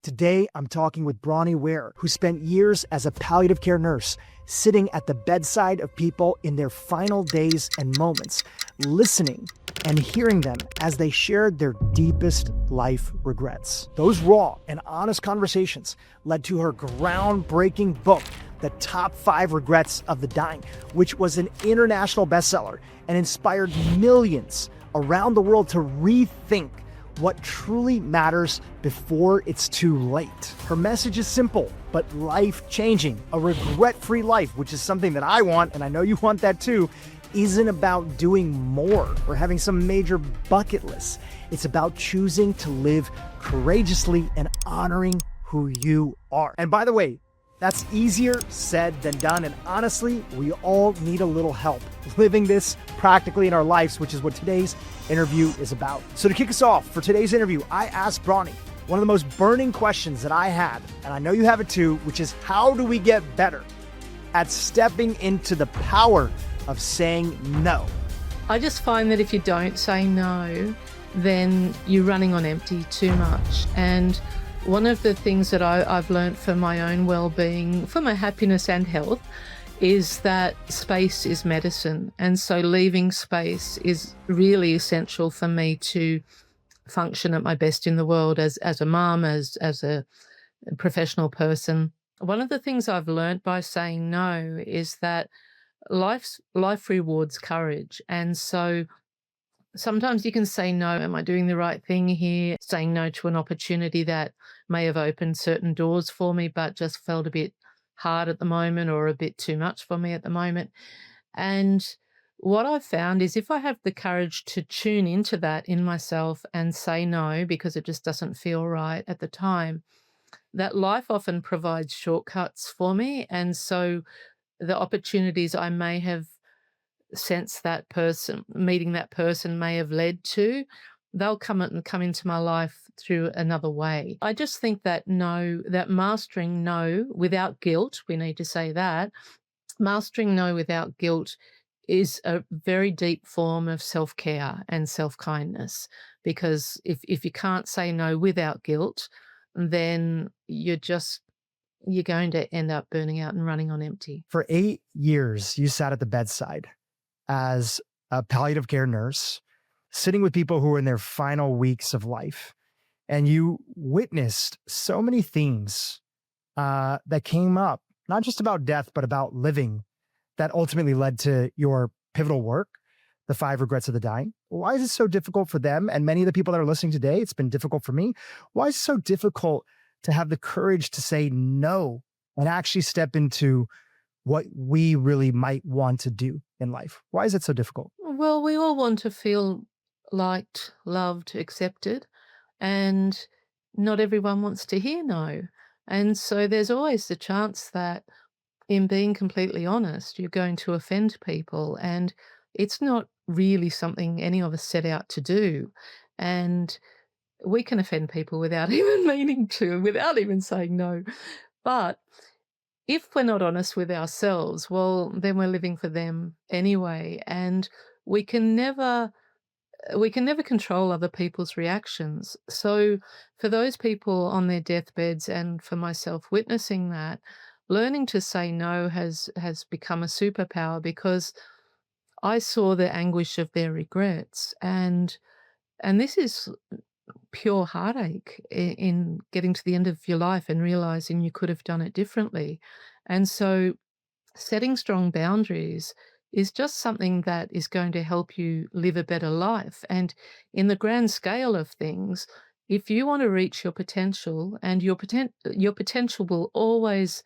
Today, I'm talking with Bronnie Ware, who spent years as a palliative care nurse, sitting at the bedside of people in their final days and moments, listening and hearing them as they shared their deepest life regrets. Those raw and honest conversations led to her groundbreaking book, The Top 5 Regrets of the Dying, which was an international bestseller and inspired millions around the world to rethink what truly matters before it's too late. Her message is simple, but life-changing. A regret-free life, which is something that I want, and I know you want that too, isn't about doing more or having some major bucket list. It's about choosing to live courageously and honoring who you are. And by the way, that's easier said than done. And honestly, we all need a little help living this practically in our lives, which is what today's interview is about. So to kick us off for today's interview, I asked Bronnie one of the most burning questions that I had, and I know you have it too, which is how do we get better at stepping into the power of saying no? I just find that if you don't say no, then you're running on empty too much. And one of the things that I've learned for my own well-being, for my happiness and health, is that space is medicine. And so leaving space is really essential for me to function at my best in the world as a mom, as a professional person. One of the things I've learned by saying no is that life rewards courage. And so sometimes you can say no, am I doing the right thing here? Saying no to an opportunity that may have opened certain doors for me, but just felt a bit hard at the moment or a bit too much for me at the moment. And what I've found is if I have the courage to tune into that in myself and say no because it just doesn't feel right at the time, that life often provides shortcuts for me. And so the opportunities I may have sense that person, meeting that person may have led to, they'll come into my life through another way. I just think that that mastering no without guilt, we need to say that, mastering no without guilt is a very deep form of self-care and self-kindness, because if you can't say no without guilt, then you're going to end up burning out and running on empty. For 8 years, you sat at the bedside as a palliative care nurse, sitting with people who were in their final weeks of life. And you witnessed so many themes that came up, not just about death, but about living, that ultimately led to your pivotal work, The 5 Regrets of the Dying. Why is it so difficult for them? And many of the people that are listening today, it's been difficult for me. Why is it so difficult to have the courage to say no and actually step into what we really might want to do in life? Why is it so difficult? Well, we all want to feel liked, loved, accepted, and not everyone wants to hear no. And so there's always the chance that in being completely honest, you're going to offend people, and it's not really something any of us set out to do. And we can offend people without even meaning to, without even saying no. But if we're not honest with ourselves, well, then we're living for them anyway. And we can never control other people's reactions. So for those people on their deathbeds, and for myself witnessing that, learning to say no has become a superpower, because I saw the anguish of their regrets. And this is pure heartache in getting to the end of your life and realizing you could have done it differently. And so setting strong boundaries is just something that is going to help you live a better life. And in the grand scale of things, if you want to reach your potential, and your potential will always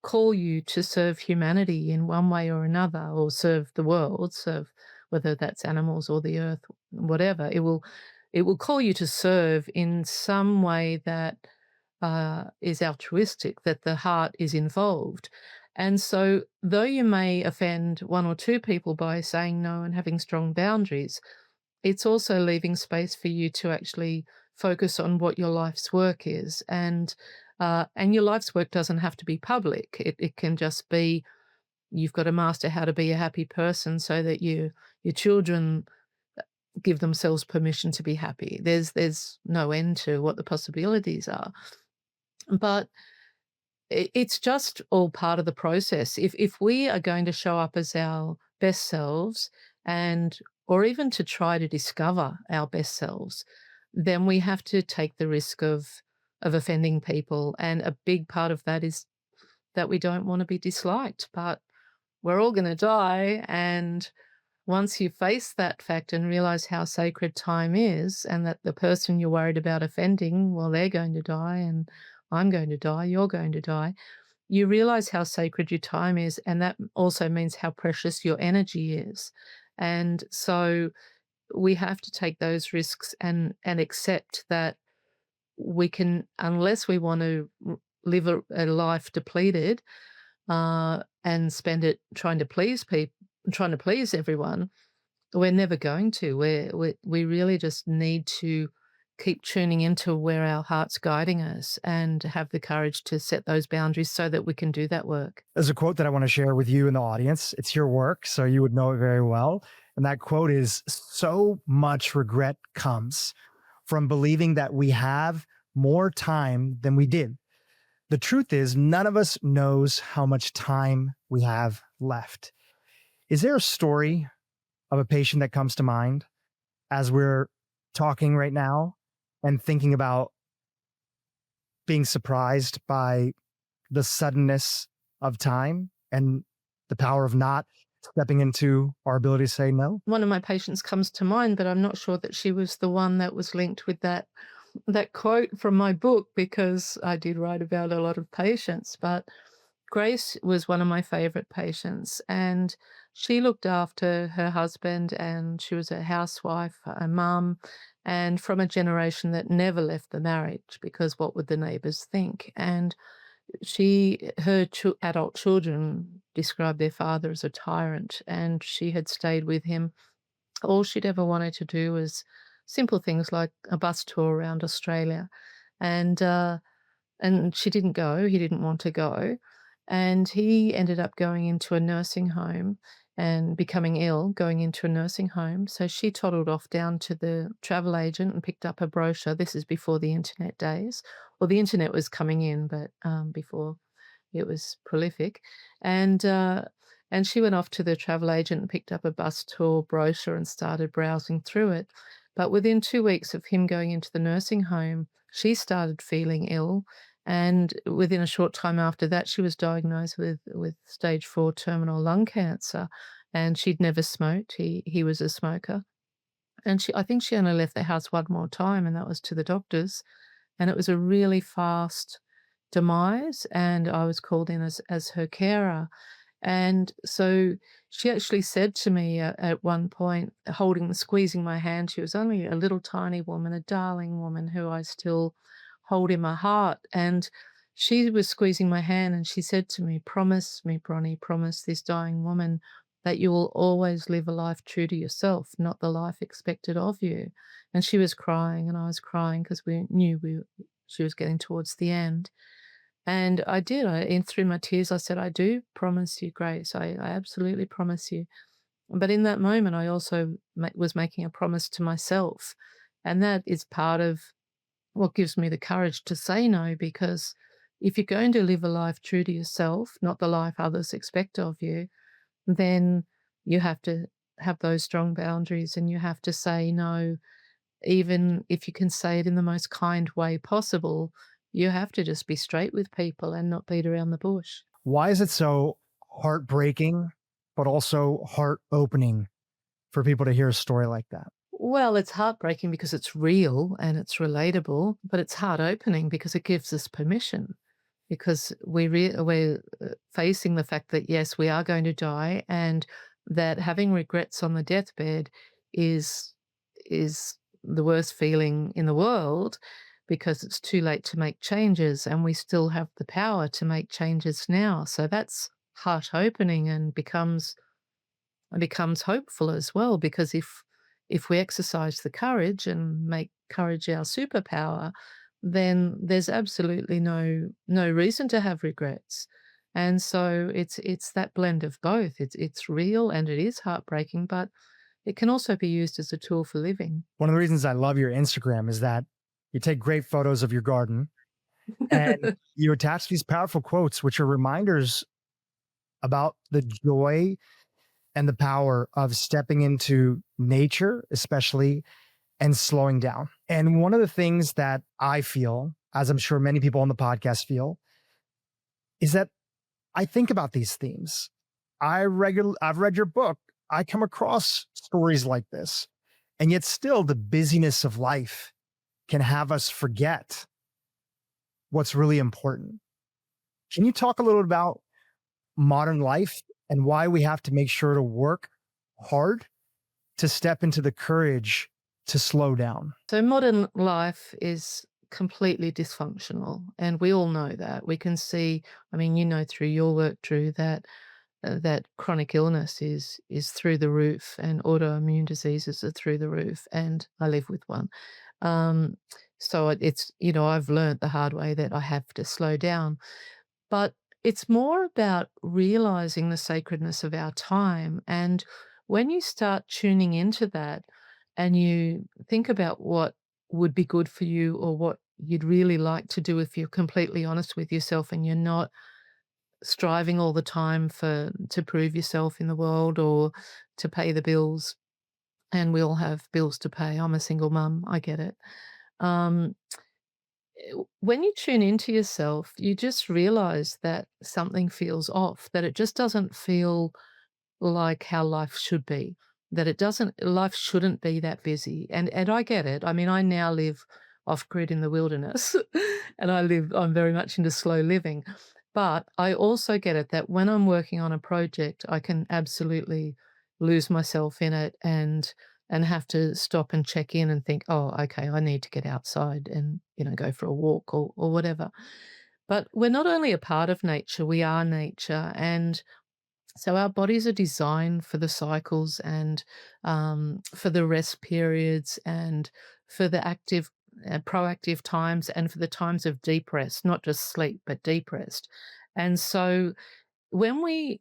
call you to serve humanity in one way or another, or serve the world, serve whether that's animals or the earth, whatever, it will call you to serve in some way that is altruistic, that the heart is involved. And so though you may offend one or two people by saying no and having strong boundaries, it's also leaving space for you to actually focus on what your life's work is. And your life's work doesn't have to be public. It can just be, you've got to master how to be a happy person so that your children give themselves permission to be happy. There's no end to what the possibilities are. But it's just all part of the process. If we are going to show up as our best selves and or even to try to discover our best selves, then we have to take the risk of offending people. And a big part of that is that we don't want to be disliked, but we're all going to die. And once you face that fact and realize how sacred time is, and that the person you're worried about offending, well, they're going to die, and I'm going to die, you're going to die, you realize how sacred your time is, and that also means how precious your energy is. And so we have to take those risks and accept that we can, unless we want to live a life depleted and spend it trying to please people, trying to please everyone, we're never going to. We really just need to keep tuning into where our heart's guiding us and have the courage to set those boundaries so that we can do that work. There's a quote that I want to share with you in the audience. It's your work, so you would know it very well. And that quote is, "So much regret comes from believing that we have more time than we did. The truth is, none of us knows how much time we have left." Is there a story of a patient that comes to mind as we're talking right now and thinking about being surprised by the suddenness of time and the power of not stepping into our ability to say no? One of my patients comes to mind, but I'm not sure that she was the one that was linked with that quote from my book, because I did write about a lot of patients. But Grace was one of my favorite patients, and she looked after her husband, and she was a housewife, a mum, and from a generation that never left the marriage because what would the neighbors think? And her adult children described their father as a tyrant, and she had stayed with him. All she'd ever wanted to do was simple things like a bus tour around Australia, and she didn't go. He didn't want to go, and he ended up going into a nursing home and becoming ill, going into a nursing home. So she toddled off down to the travel agent and picked up a brochure. This is before the internet days. Well, the internet was coming in, but before it was prolific. And and she went off to the travel agent and picked up a bus tour brochure and started browsing through it. But within 2 weeks of him going into the nursing home, she started feeling ill. And within a short time after that, she was diagnosed with stage 4 terminal lung cancer. And she'd never smoked. He was a smoker. And I think she only left the house one more time, and that was to the doctors. And it was a really fast demise, and I was called in as her carer. And so she actually said to me at one point, squeezing my hand, she was only a little tiny woman, a darling woman who I still hold in my heart. And she was squeezing my hand and she said to me, "Promise me, Bronnie, promise this dying woman that you will always live a life true to yourself, not the life expected of you." And she was crying and I was crying because we knew she was getting towards the end. And I did. Through my tears, I said, "I do promise you, Grace. I absolutely promise you." But in that moment, I also was making a promise to myself. And that is part of what gives me the courage to say no, because if you're going to live a life true to yourself, not the life others expect of you, then you have to have those strong boundaries and you have to say no, even if you can say it in the most kind way possible. You have to just be straight with people and not beat around the bush. Why is it so heartbreaking, but also heart opening for people to hear a story like that? Well, it's heartbreaking because it's real and it's relatable, but it's heart opening because it gives us permission. Because we're facing the fact that yes, we are going to die, and that having regrets on the deathbed is is the worst feeling in the world, because it's too late to make changes, and we still have the power to make changes now. So that's heart opening and becomes hopeful as well, because if we exercise the courage and make courage our superpower, then there's absolutely no reason to have regrets. And so it's that blend of both. It's real and it is heartbreaking, but it can also be used as a tool for living. One of the reasons I love your Instagram is that you take great photos of your garden And you attach these powerful quotes, which are reminders about the joy and the power of stepping into nature, especially, and slowing down. And one of the things that I feel, as I'm sure many people on the podcast feel, is that I think about these themes. I've read your book. I come across stories like this. And yet still the busyness of life can have us forget what's really important. Can you talk a little about modern life and why we have to make sure to work hard to step into the courage to slow down? So modern life is completely dysfunctional, and we all know that. We can see, I mean, through your work, Drew, that that chronic illness is through the roof, and autoimmune diseases are through the roof, and I live with one. Um, so it's I've learned the hard way that I have to slow down, but it's more about realizing the sacredness of our time. And when you start tuning into that and you think about what would be good for you or what you'd really like to do if you're completely honest with yourself and you're not striving all the time for to prove yourself in the world or to pay the bills, and we all have bills to pay. I'm a single mum, I get it. Um, when you tune into yourself, you just realize that something feels off, that it just doesn't feel like how life should be, that it doesn't life shouldn't be that busy, and I get it. I mean, I now live off grid in the wilderness, and I'm very much into slow living, but I also get it that when I'm working on a project, I can absolutely lose myself in it and have to stop and check in and think, "Oh, okay, I need to get outside and, go for a walk," or whatever. But we're not only a part of nature, we are nature, and so our bodies are designed for the cycles and for the rest periods and for the active, proactive times and for the times of deep rest, not just sleep, but deep rest. And so when we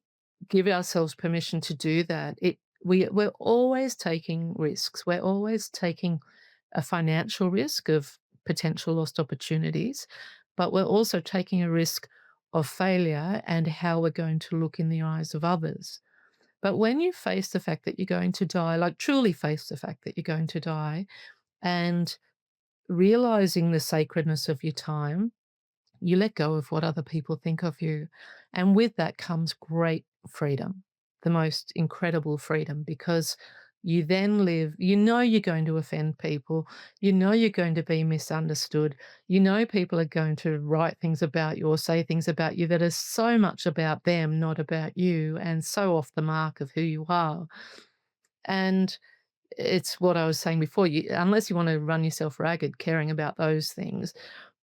give ourselves permission to do that, we're always taking risks. We're always taking a financial risk of potential lost opportunities, but we're also taking a risk of failure and how we're going to look in the eyes of others. But when you face the fact that you're going to die, like truly face the fact that you're going to die, and realizing the sacredness of your time, you let go of what other people think of you. And with that comes great freedom, the most incredible freedom, because you then live, you're going to offend people, you're going to be misunderstood, people are going to write things about you or say things about you that are so much about them, not about you, and so off the mark of who you are. And it's what I was saying before, unless you want to run yourself ragged caring about those things,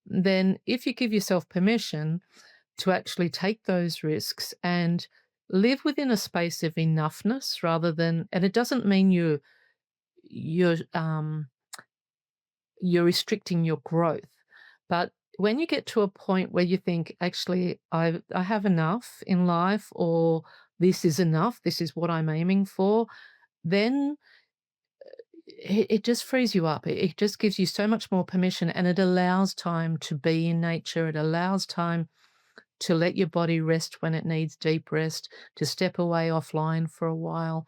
then if you give yourself permission to actually take those risks and live within a space of enoughness rather than, and it doesn't mean you're you're restricting your growth, but when you get to a point where you think, actually, I have enough in life, or this is enough, this is what I'm aiming for, then it just frees you up. It just gives you so much more permission, and it allows time to be in nature. It allows time to let your body rest when it needs deep rest, to step away offline for a while.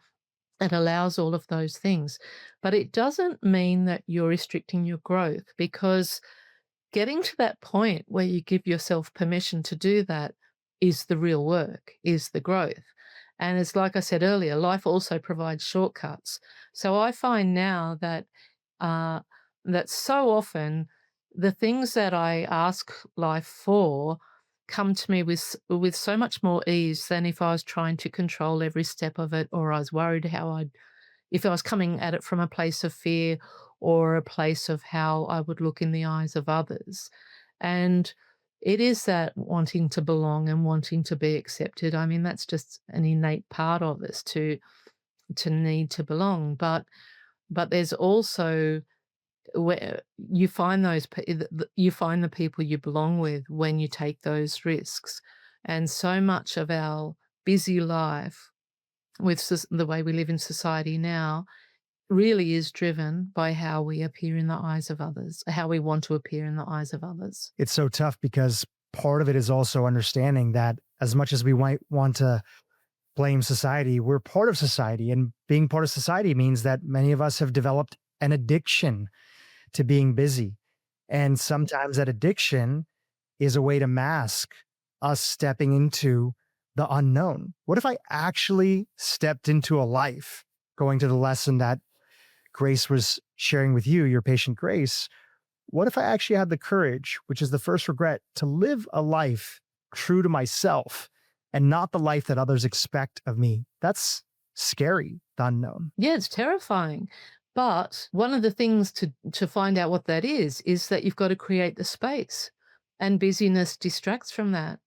It allows all of those things. But it doesn't mean that you're restricting your growth, because getting to that point where you give yourself permission to do that is the real work, is the growth. And it's like I said earlier, life also provides shortcuts. So I find now uh, that so often the things that I ask life for come to me with so much more ease than if I was trying to control every step of it, or I was worried if I was coming at it from a place of fear or a place of how I would look in the eyes of others. And it is that wanting to belong and wanting to be accepted. I mean, that's just an innate part of us to need to belong. But there's also where you find you find the people you belong with when you take those risks. And so much of our busy life with the way we live in society now really is driven by how we appear in the eyes of others, how we want to appear in the eyes of others. It's so tough because part of it is also understanding that as much as we might want to blame society, we're part of society. And being part of society means that many of us have developed an addiction to being busy. And sometimes that addiction is a way to mask us stepping into the unknown. What if I actually stepped into a life, going to the lesson that Grace was sharing with you, your patient Grace? What if I actually had the courage, which is the first regret, to live a life true to myself and not the life that others expect of me? That's scary, the unknown. Yeah, it's terrifying. But one of the things to find out what that is that you've got to create the space, and busyness distracts from that.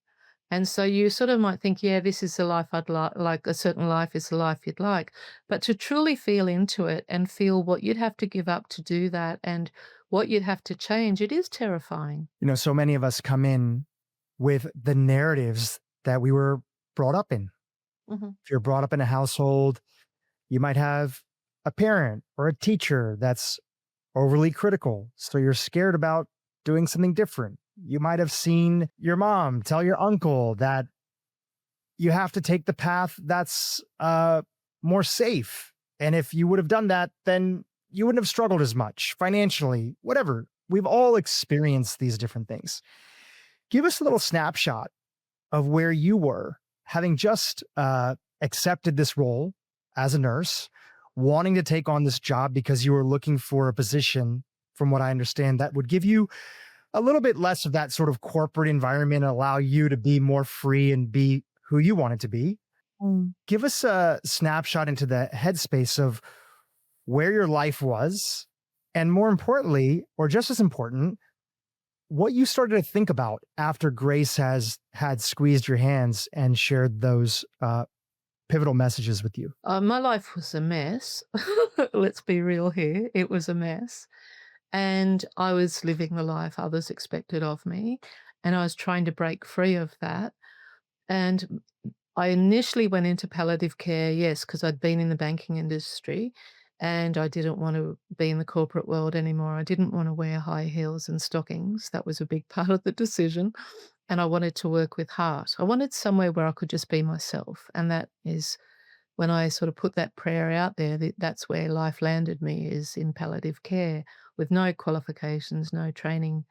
And so you sort of might think, yeah, this is the life I'd like a certain life is the life you'd like. But to truly feel into it and feel what you'd have to give up to do that and what you'd have to change, it is terrifying. So many of us come in with the narratives that we were brought up in. Mhm. If you're brought up in a household, you might have a parent or a teacher that's overly critical. So you're scared about doing something different. You might have seen your mom tell your uncle that you have to take the path that's more safe. And if you would have done that, then you wouldn't have struggled as much financially, whatever. We've all experienced these different things. Give us a little snapshot of where you were having just accepted this role as a nurse, wanting to take on this job because you were looking for a position, from what I understand, that would give you a little bit less of that sort of corporate environment, allow you to be more free and be who you wanted to be. Mm. Give us a snapshot into the headspace of where your life was. And more importantly, or just as important, what you started to think about after Grace has had squeezed your hands and shared those pivotal messages with you. My life was a mess. Let's be real here. It was a mess. And I was living the life others expected of me. And I was trying to break free of that. And I initially went into palliative care, yes, because I'd been in the banking industry and I didn't want to be in the corporate world anymore. I didn't want to wear high heels and stockings. That was a big part of the decision. And I wanted to work with heart. I wanted somewhere where I could just be myself. And that is when I sort of put that prayer out there, that's where life landed me, is in palliative care with no qualifications, no training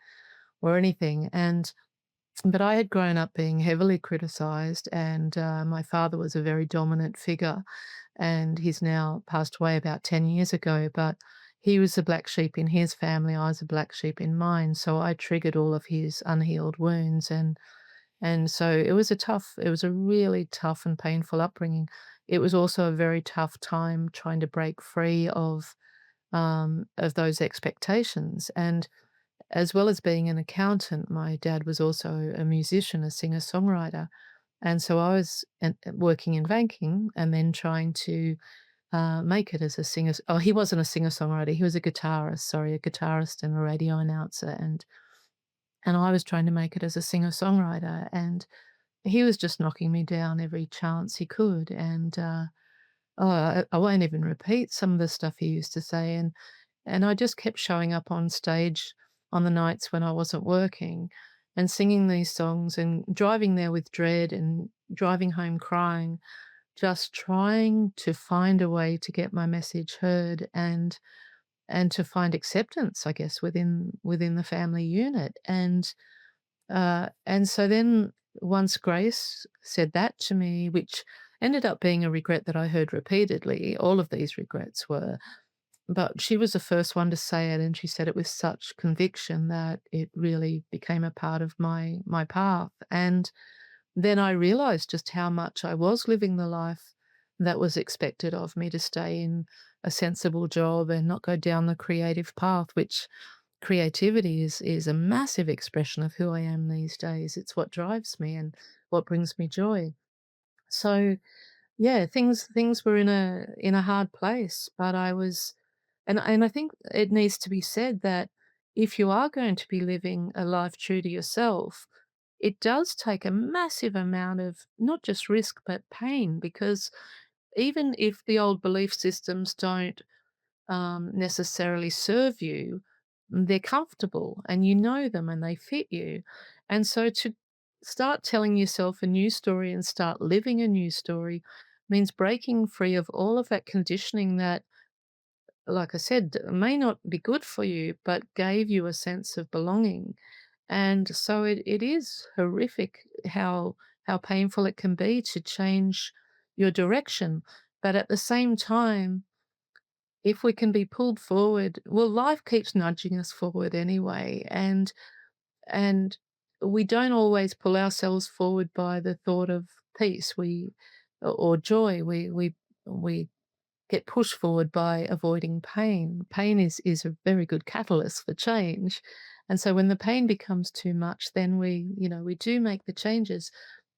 or anything. But I had grown up being heavily criticized, and my father was a very dominant figure, and he's now passed away about 10 years ago. But he was a black sheep in his family. I was a black sheep in mine. So I triggered all of his unhealed wounds. And so it was a really tough and painful upbringing. It was also a very tough time trying to break free of those expectations. And as well as being an accountant, my dad was also a musician, a singer-songwriter. And so I was working in banking and then trying to make it as a singer. Oh, he wasn't a singer-songwriter. He was a guitarist, sorry, a guitarist and a radio announcer. And I was trying to make it as a singer-songwriter. And he was just knocking me down every chance he could. And I won't even repeat some of the stuff he used to say. And I just kept showing up on stage on the nights when I wasn't working and singing these songs and driving there with dread and driving home crying, just trying to find a way to get my message heard and to find acceptance, I guess, within the family unit. And so then once Grace said that to me, which ended up being a regret that I heard repeatedly, all of these regrets were, but she was the first one to say it, and she said it with such conviction that it really became a part of my path. And then I realized just how much I was living the life that was expected of me, to stay in a sensible job and not go down the creative path, which creativity is a massive expression of who I am these days. It's what drives me and what brings me joy. So yeah, things were in a hard place, but I was, and I think it needs to be said that if you are going to be living a life true to yourself, it does take a massive amount of not just risk but pain, because even if the old belief systems don't necessarily serve you. They're comfortable and you know them and they fit you. And so to start telling yourself a new story and start living a new story means breaking free of all of that conditioning that, like I said, may not be good for you, but gave you a sense of belonging. And so it is horrific how painful it can be to change your direction. But at the same time, if we can be pulled forward, well, life keeps nudging us forward anyway, and we don't always pull ourselves forward by the thought of peace, or joy. We get pushed forward by avoiding pain. Pain is a very good catalyst for change. And so when the pain becomes too much, then we do make the changes.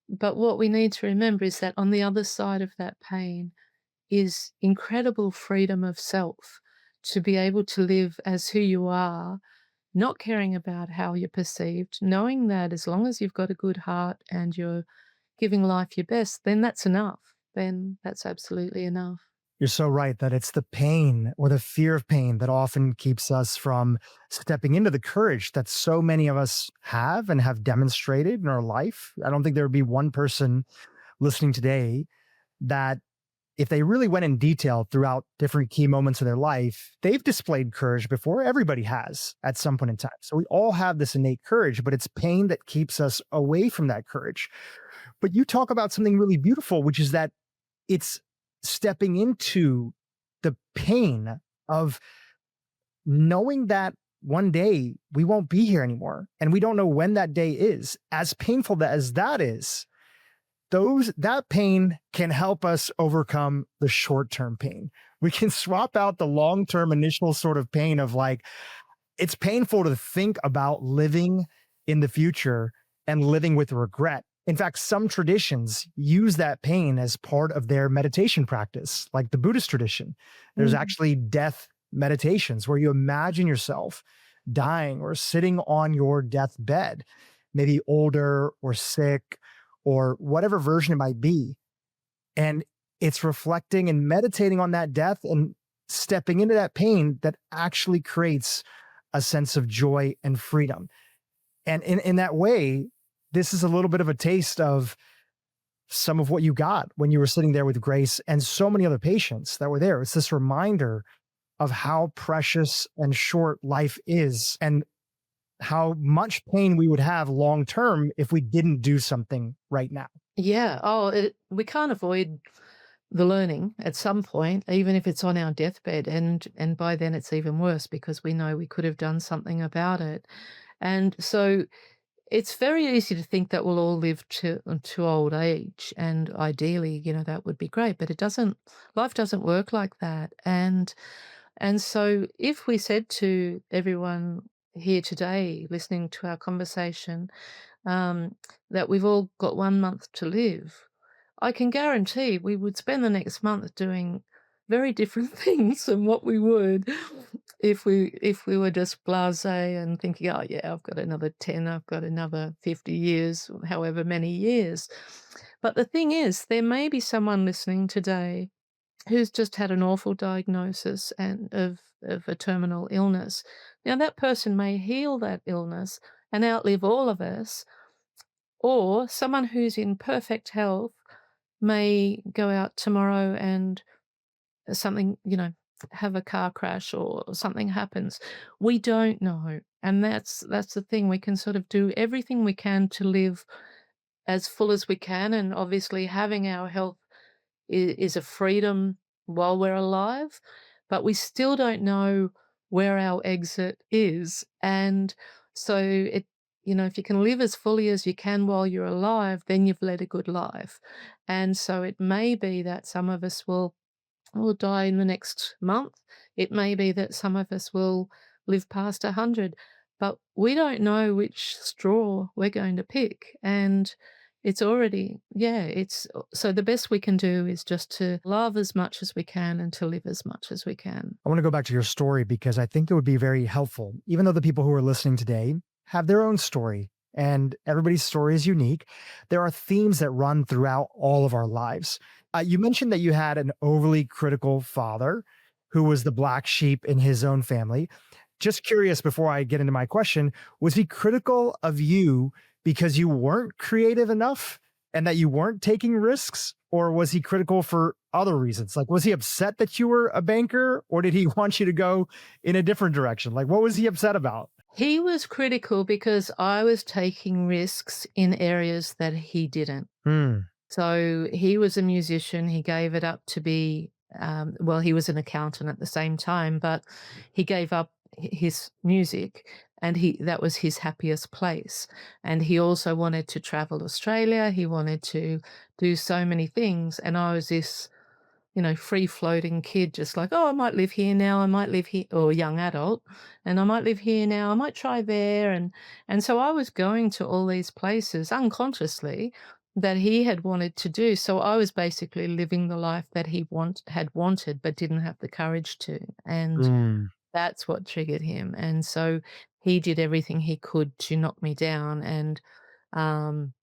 But what we need to remember is that on the other side of that pain is incredible freedom of self to be able to live as who you are, not caring about how you're perceived, knowing that as long as you've got a good heart and you're giving life your best, then that's enough. Then that's absolutely enough. You're so right that it's the pain or the fear of pain that often keeps us from stepping into the courage that so many of us have and have demonstrated in our life. I don't think there would be one person listening today that, if they really went in detail throughout different key moments of their life, they've displayed courage before. Everybody has at some point in time. So we all have this innate courage, but it's pain that keeps us away from that courage. But you talk about something really beautiful, which is that it's stepping into the pain of knowing that one day we won't be here anymore. And we don't know when that day is. As painful as that is, that pain can help us overcome the short-term pain. We can swap out the long-term initial sort of pain of like, it's painful to think about living in the future and living with regret. In fact, some traditions use that pain as part of their meditation practice, like the Buddhist tradition. There's Mm. actually death meditations where you imagine yourself dying or sitting on your deathbed, maybe older or sick or whatever version it might be. And it's reflecting and meditating on that death and stepping into that pain that actually creates a sense of joy and freedom. And in that way, this is a little bit of a taste of some of what you got when you were sitting there with Grace and so many other patients that were there. It's this reminder of how precious and short life is and how much pain we would have long term if we didn't do something right now. Yeah. Oh, we can't avoid the learning at some point, even if it's on our deathbed, and by then it's even worse because we know we could have done something about it. And so it's very easy to think that we'll all live to old age, and ideally, that would be great, but it doesn't. Life doesn't work like that. And so if we said to everyone here today listening to our conversation, that we've all got 1 month to live, I can guarantee we would spend the next month doing very different things than what we would if we were just blasé and thinking, "Oh, yeah, I've got another 10, I've got another 50 years," however many years. But the thing is, there may be someone listening today who's just had an awful diagnosis and of a terminal illness. Now, that person may heal that illness and outlive all of us, or someone who's in perfect health may go out tomorrow and something, have a car crash or something happens. We don't know. And that's the thing. We can sort of do everything we can to live as full as we can. And obviously, having our health is a freedom while we're alive, but we still don't know where our exit is. And so if you can live as fully as you can while you're alive, then you've led a good life. And so it may be that some of us will die in the next month. It may be that some of us will live past 100, but we don't know which straw we're going to pick. And it's already, yeah, so the best we can do is just to love as much as we can and to live as much as we can. I want to go back to your story because I think it would be very helpful, even though the people who are listening today have their own story and everybody's story is unique. There are themes that run throughout all of our lives. You mentioned that you had an overly critical father who was the black sheep in his own family. Just curious before I get into my question, was he critical of you because you weren't creative enough and that you weren't taking risks? Or was he critical for other reasons? Like, was he upset that you were a banker or did he want you to go in a different direction? Like, what was he upset about? He was critical because I was taking risks in areas that he didn't. Hmm. So he was a musician. He gave it up to be, well, he was an accountant at the same time, but he gave up his music and that was his happiest place. And he also wanted to travel Australia. He wanted to do so many things. And I was this, free floating kid, just like, oh, I might live here now. I might live here, or young adult, and I might live here now. I might try there. And so I was going to all these places unconsciously that he had wanted to do. So I was basically living the life that had wanted, but didn't have the courage to. And Mm. that's what triggered him. And so he did everything he could to knock me down and, um,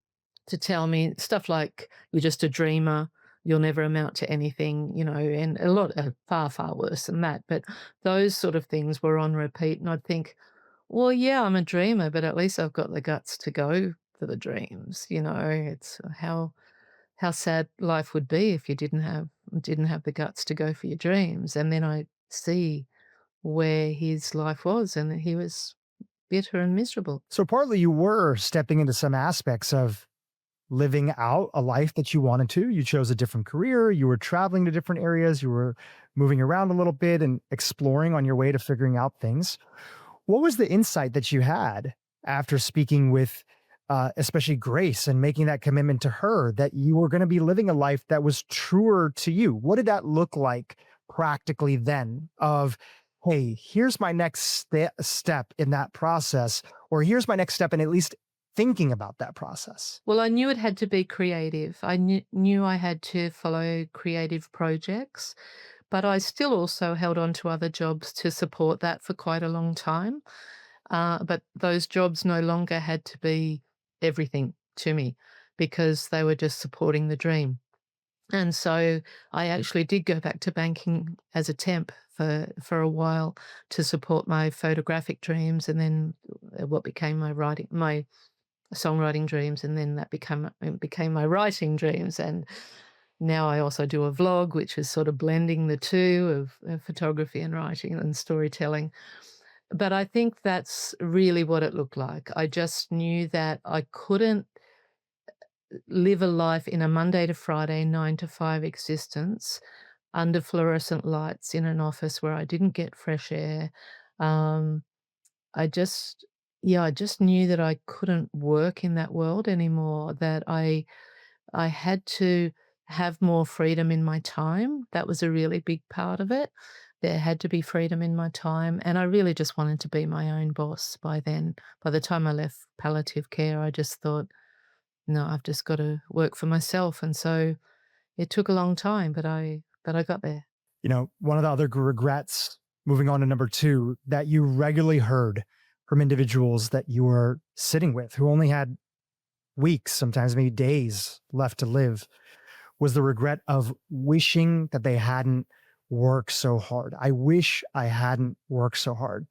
to tell me stuff like, "You're just a dreamer, you'll never amount to anything," and a lot far, far worse than that, but those sort of things were on repeat, and I'd think, "Well, yeah, I'm a dreamer, but at least I've got the guts to go for the dreams," It's how sad life would be if you didn't have the guts to go for your dreams, and then I see where his life was, and that he was bitter and miserable. So partly you were stepping into some aspects of living out a life that you wanted to. You chose a different career, you were traveling to different areas, you were moving around a little bit and exploring on your way to figuring out things. What was the insight that you had after speaking with, especially Grace, and making that commitment to her that you were going to be living a life that was truer to you? What did that look like practically then? Of, hey, here's my next step in that process, or here's my next step in at least thinking about that process. Well, I knew it had to be creative. I knew I had to follow creative projects, but I still also held on to other jobs to support that for quite a long time. But those jobs no longer had to be everything to me because they were just supporting the dream. And so I actually did go back to banking as a temp for a while to support my photographic dreams, and then what became my songwriting dreams, and then that became my writing dreams. And now I also do a vlog, which is sort of blending the two of photography and writing and storytelling. But I think that's really what it looked like. I just knew that I couldn't live a life in a Monday to Friday 9 to 5 existence under fluorescent lights in an office where I didn't get fresh air. Um, I just yeah, I just knew that I couldn't work in that world anymore, that I had to have more freedom in my time. That was a really big part of it. There had to be freedom in my time, and I really just wanted to be my own boss by then. By the time I left palliative care, I just thought, "No, I've just gotta work for myself," and so it took a long time, but I got there. One of the other regrets, moving on to number two, that you regularly heard from individuals that you were sitting with who only had weeks, sometimes maybe days left to live, was the regret of wishing that they hadn't worked so hard. I wish I hadn't worked so hard.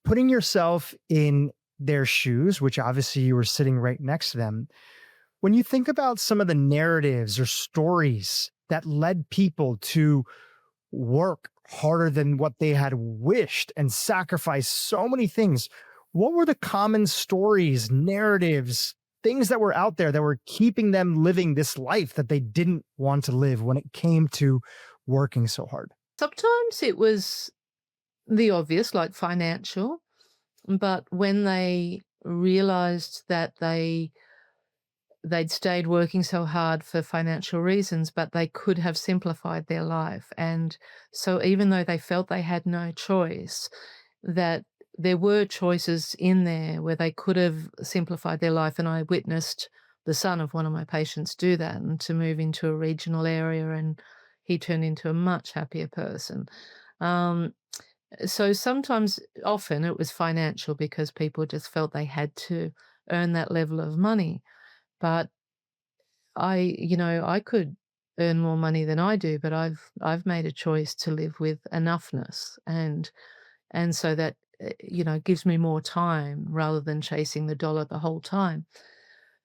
Putting yourself in their shoes, which obviously you were sitting right next to them, when you think about some of the narratives or stories that led people to work harder than what they had wished and sacrifice so many things, what were the common stories, narratives, things that were out there that were keeping them living this life that they didn't want to live when it came to working so hard? Sometimes it was the obvious, like financial, but when they realized that they'd stayed working so hard for financial reasons, but they could have simplified their life. And so even though they felt they had no choice, that there were choices in there where they could have simplified their life. And I witnessed the son of one of my patients do that and to move into a regional area, and he turned into a much happier person. Um, so sometimes, often it was financial because people just felt they had to earn that level of money. But I could earn more money than I do, but I've made a choice to live with enoughness, and so that, gives me more time rather than chasing the dollar the whole time.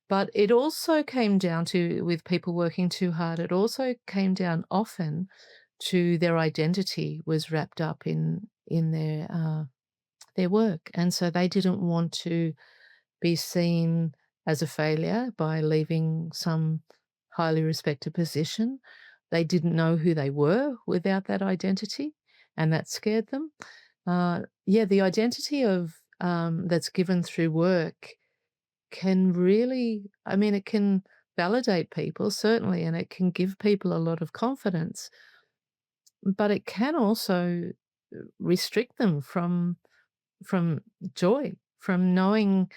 But it also came down to, with people working too hard, it also came down often to their identity was wrapped up in their work, and so they didn't want to be seen as a failure by leaving some highly respected position. They didn't know who they were without that identity, and that scared them. Yeah, the identity of that's given through work can really, I mean, it can validate people certainly, and it can give people a lot of confidence, but it can also restrict them from joy, from knowing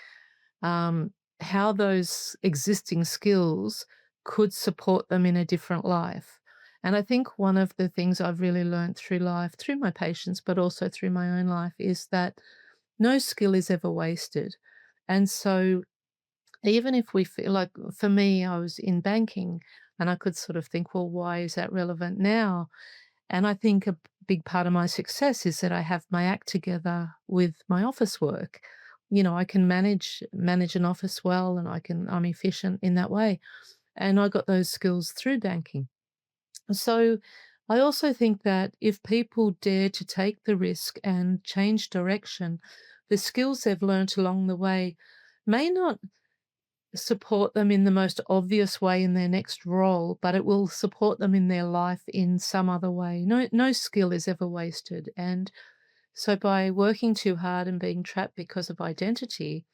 um, how those existing skills could support them in a different life. And I think one of the things I've really learned through life, through my patients, but also through my own life, is that no skill is ever wasted. And so even if we feel like, for me, I was in banking and I could sort of think, well, why is that relevant now? And I think a big part of my success is that I have my act together with my office work. I can manage an office well, and I'm efficient in that way. And I got those skills through banking. So I also think that if people dare to take the risk and change direction, the skills they've learnt along the way may not support them in the most obvious way in their next role, but it will support them in their life in some other way. No skill is ever wasted. And so by working too hard and being trapped because of identity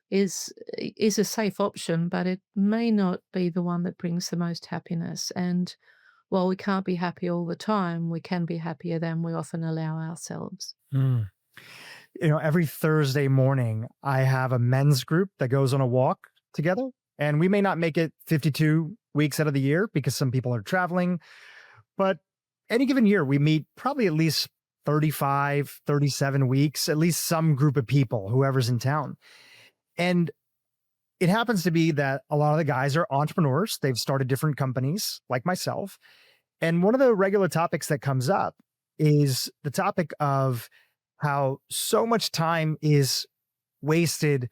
is a safe option, but it may not be the one that brings the most happiness. And while we can't be happy all the time, we can be happier than we often allow ourselves. Mm. Every Thursday morning, I have a men's group that goes on a walk together, and we may not make it 52 weeks out of the year because some people are traveling, but any given year, we meet probably at least 35, 37 weeks, at least some group of people, whoever's in town. And it happens to be that a lot of the guys are entrepreneurs. They've started different companies like myself. And one of the regular topics that comes up is the topic of how so much time is wasted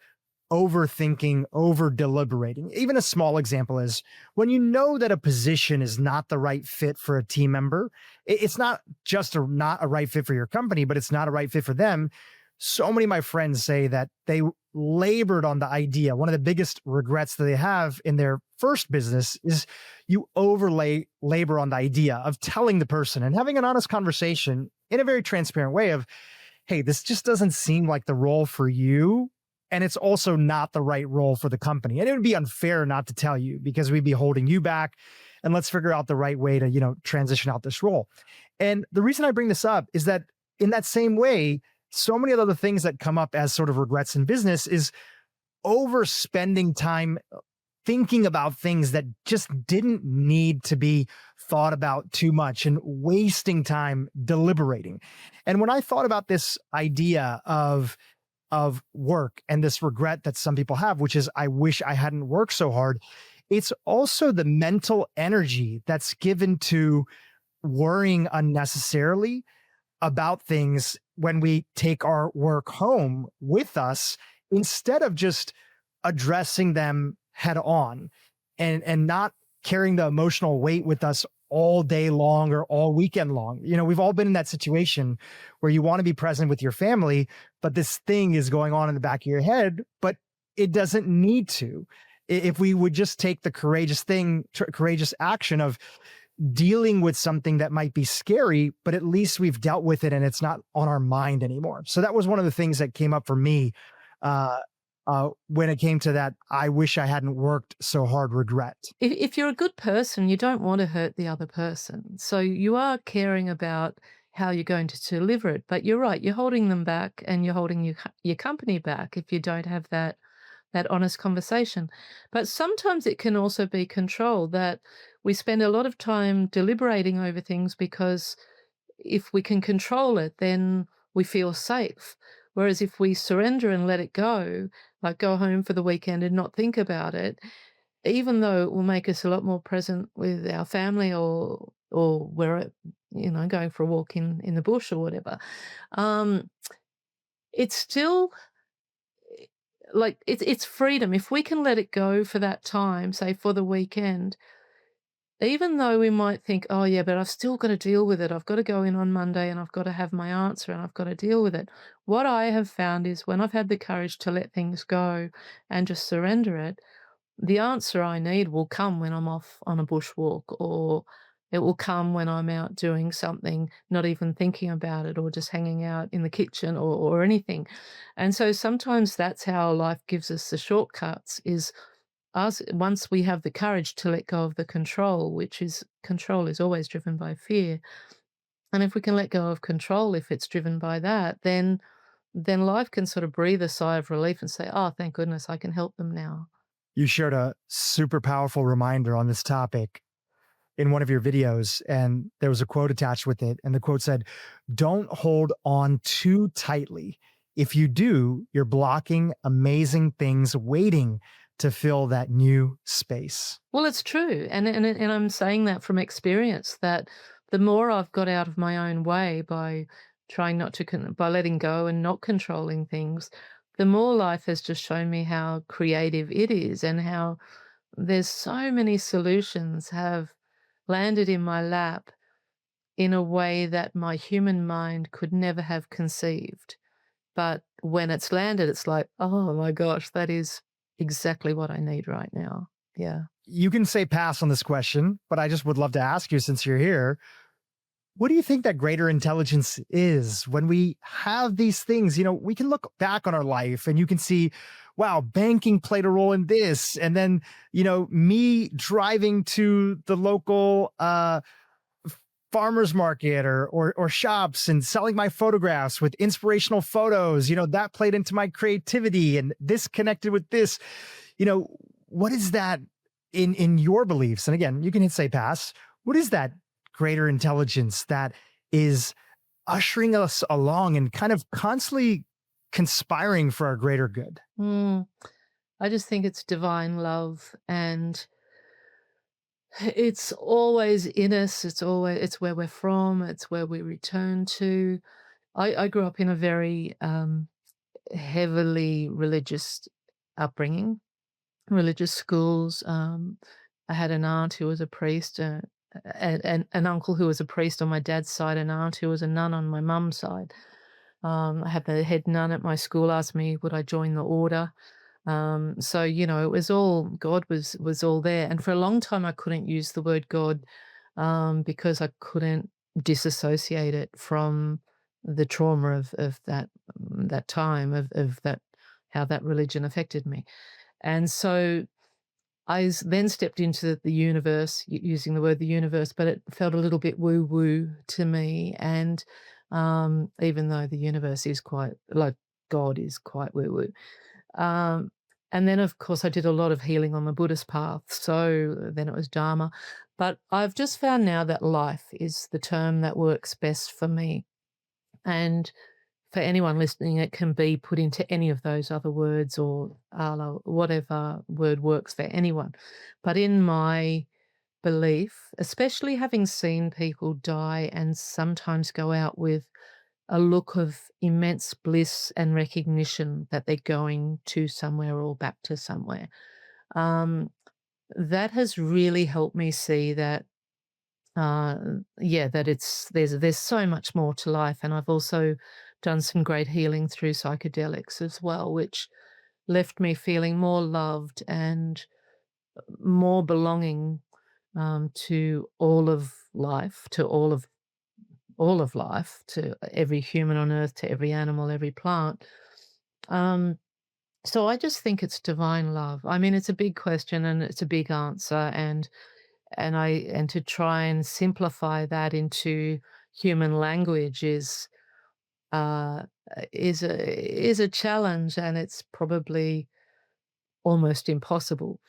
overthinking, over deliberating. Even a small example is when you know that a position is not the right fit for a team member, it's not just not a right fit for your company, but it's not a right fit for them. So many of my friends say that they labored on the idea. One of the biggest regrets that they have in their first business is you labor on the idea of telling the person and having an honest conversation in a very transparent way of, hey, this just doesn't seem like the role for you. And it's also not the right role for the company. And it would be unfair not to tell you because we'd be holding you back. And let's figure out the right way to, transition out this role. And the reason I bring this up is that in that same way, so many other things that come up as sort of regrets in business is overspending time thinking about things that just didn't need to be thought about too much and wasting time deliberating. And when I thought about this idea of work and this regret that some people have, which is, I wish I hadn't worked so hard, it's also the mental energy that's given to worrying unnecessarily about things when we take our work home with us instead of just addressing them head on and not carrying the emotional weight with us all day long or all weekend long. We've all been in that situation where you want to be present with your family, but this thing is going on in the back of your head, but it doesn't need to. If we would just take the courageous action of dealing with something that might be scary, but at least we've dealt with it and it's not on our mind anymore. So that was one of the things that came up for me when it came to that, I wish I hadn't worked so hard regret. If you're a good person, you don't want to hurt the other person. So you are caring about how you're going to deliver it. But you're right, you're holding them back and you're holding your company back if you don't have that honest conversation. But sometimes it can also be control, that we spend a lot of time deliberating over things because if we can control it, then we feel safe. Whereas if we surrender and let it go, like go home for the weekend and not think about it, even though it will make us a lot more present with our family or we're, going for a walk in the bush or whatever, um, it's still like it's freedom. If we can let it go for that time, say for the weekend, even though we might think, "Oh, yeah, but I've still gotta deal with it. I've gotta go in on Monday, and I've gotta have my answer, and I've gotta deal with it." What I have found is when I've had the courage to let things go and just surrender it, the answer I need will come when I'm off on a bushwalk, or it will come when I'm out doing something, not even thinking about it, or just hanging out in the kitchen or anything. And so sometimes that's how life gives us the shortcuts is us once we have the courage to let go of the control, which is control is always driven by fear. And if we can let go of control, if it's driven by that, then life can sort of breathe a sigh of relief and say, "Oh, thank goodness I can help them now." You shared a super powerful reminder on this topic in one of your videos, and there was a quote attached with it. And the quote said, "Don't hold on too tightly. If you do, you're blocking amazing things waiting to fill that new space." Well, it's true, and I'm saying that from experience that the more I've got out of my own way by trying not to by letting go and not controlling things, the more life has just shown me how creative it is and how there's so many solutions have landed in my lap in a way that my human mind could never have conceived. But when it's landed, it's like, "Oh my gosh, that is exactly what I need right now." Yeah. You can say pass on this question, but I just would love to ask you since you're here. What do you think that greater intelligence is when we have these things? We can look back on our life and you can see, wow, banking played a role in this. And then, me driving to the local farmers market or shops and selling my photographs with inspirational photos, that played into my creativity and this connected with this. You know, what is that in your beliefs? And again, you can hit say pass. What is that greater intelligence that is ushering us along and kind of constantly conspiring for our greater good? Mm, I just think it's divine love, and it's always in us. It's where we're from. It's where we return to. I grew up in a very heavily religious upbringing, religious schools. I had an aunt who was a priest, and an uncle who was a priest on my dad's side, an aunt who was a nun on my mum's side. I had the head nun at my school ask me would I join the order. So it was all God was all there, and for a long time I couldn't use the word God because I couldn't disassociate it from the trauma of that time of that how that religion affected me, and so then stepped into the universe using the word the universe, but it felt a little bit woo woo to me, and even though the universe is quite like God is quite woo woo. Um, and then, of course, I did a lot of healing on the Buddhist path. So then it was Dharma. But I've just found now that life is the term that works best for me. And for anyone listening, it can be put into any of those other words or Allah, whatever word works for anyone. But in my belief, especially having seen people die and sometimes go out with a look of immense bliss and recognition that they're going to somewhere or back to somewhere. Um, that has really helped me see that, uh, yeah, that there's so much more to life, and I've also done some great healing through psychedelics as well, which left me feeling more loved and more belonging to all of life, to all of life, to every human on earth, to every animal, every plant. Um, so I just think it's divine love. I mean, it's a big question and it's a big answer, and to try and simplify that into human language uh, is a challenge, and it's probably almost impossible.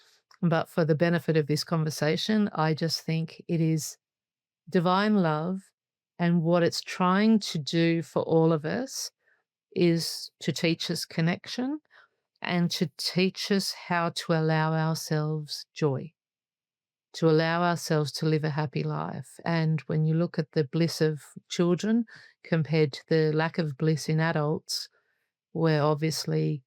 But for the benefit of this conversation, I just think it is divine love, and what it's trying to do for all of us is to teach us connection and to teach us how to allow ourselves joy, to allow ourselves to live a happy life. And when you look at the bliss of children compared to the lack of bliss in adults, we're obviously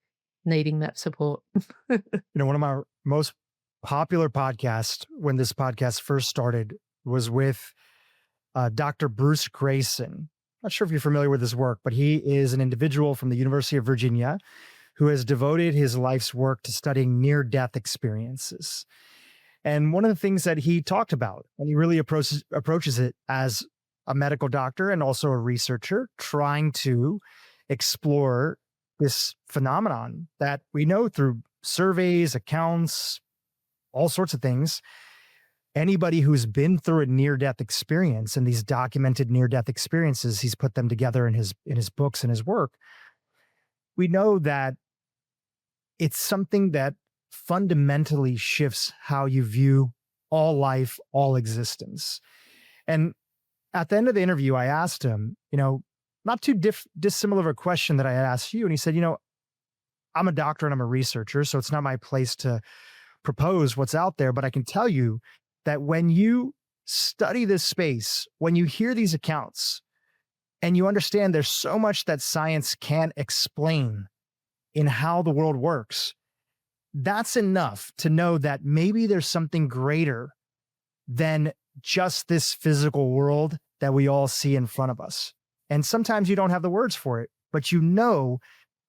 needing that support. One of my most popular podcasts when this podcast first started was with Dr. Bruce Grayson. Not sure if you're familiar with his work, but he is an individual from the University of Virginia who has devoted his life's work to studying near-death experiences. And one of the things that he talked about, and he really approaches it as a medical doctor and also a researcher trying to explore this phenomenon that we know through surveys, accounts, all sorts of things. Anybody who's been through a near-death experience and these documented near-death experiences, he's put them together in his books and his work. We know that it's something that fundamentally shifts how you view all life, all existence. And at the end of the interview, I asked him, not too dissimilar of a question that I had asked you. And he said, I'm a doctor and I'm a researcher, so it's not my place to propose what's out there, but I can tell you that when you study this space, when you hear these accounts, and you understand there's so much that science can't explain in how the world works, that's enough to know that maybe there's something greater than just this physical world that we all see in front of us. And sometimes you don't have the words for it, but you know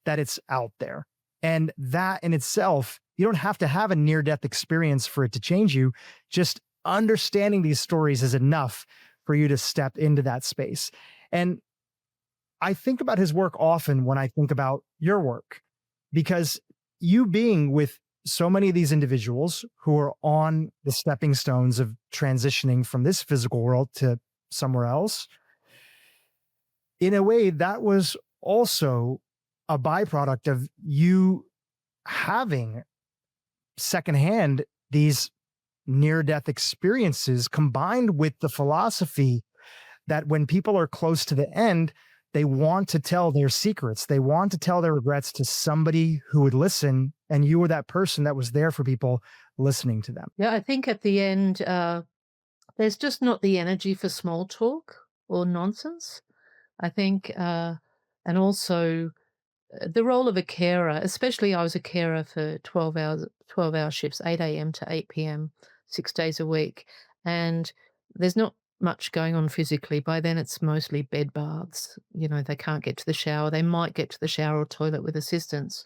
that it's out there. And that in itself, you don't have to have a near-death experience for it to change you. Just understanding these stories is enough for you to step into that space. And I think about his work often when I think about your work, because you being with so many of these individuals who are on the stepping stones of transitioning from this physical world to somewhere else, in a way, that was also a byproduct of you having secondhand these near-death experiences combined with the philosophy that when people are close to the end, they want to tell their secrets. They want to tell their regrets to somebody who would listen. And you were that person that was there for people listening to them. Yeah, I think at the end, there's just not the energy for small talk or nonsense. I think, and also the role of a carer, especially I was a carer for 12-hour shifts, 8 a.m. to 8 p.m., 6 days a week. And there's not much going on physically. By then it's mostly bed baths. They can't get to the shower. They might get to the shower or toilet with assistance.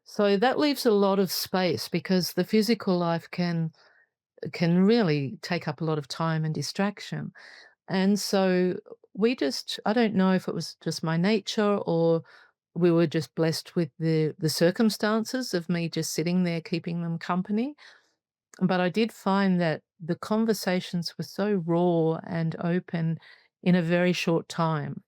So that leaves a lot of space because the physical life can really take up a lot of time and distraction. And so I don't know if it was just my nature or we were just blessed with the circumstances of me just sitting there keeping them company. But I did find that the conversations were so raw and open in a very short time.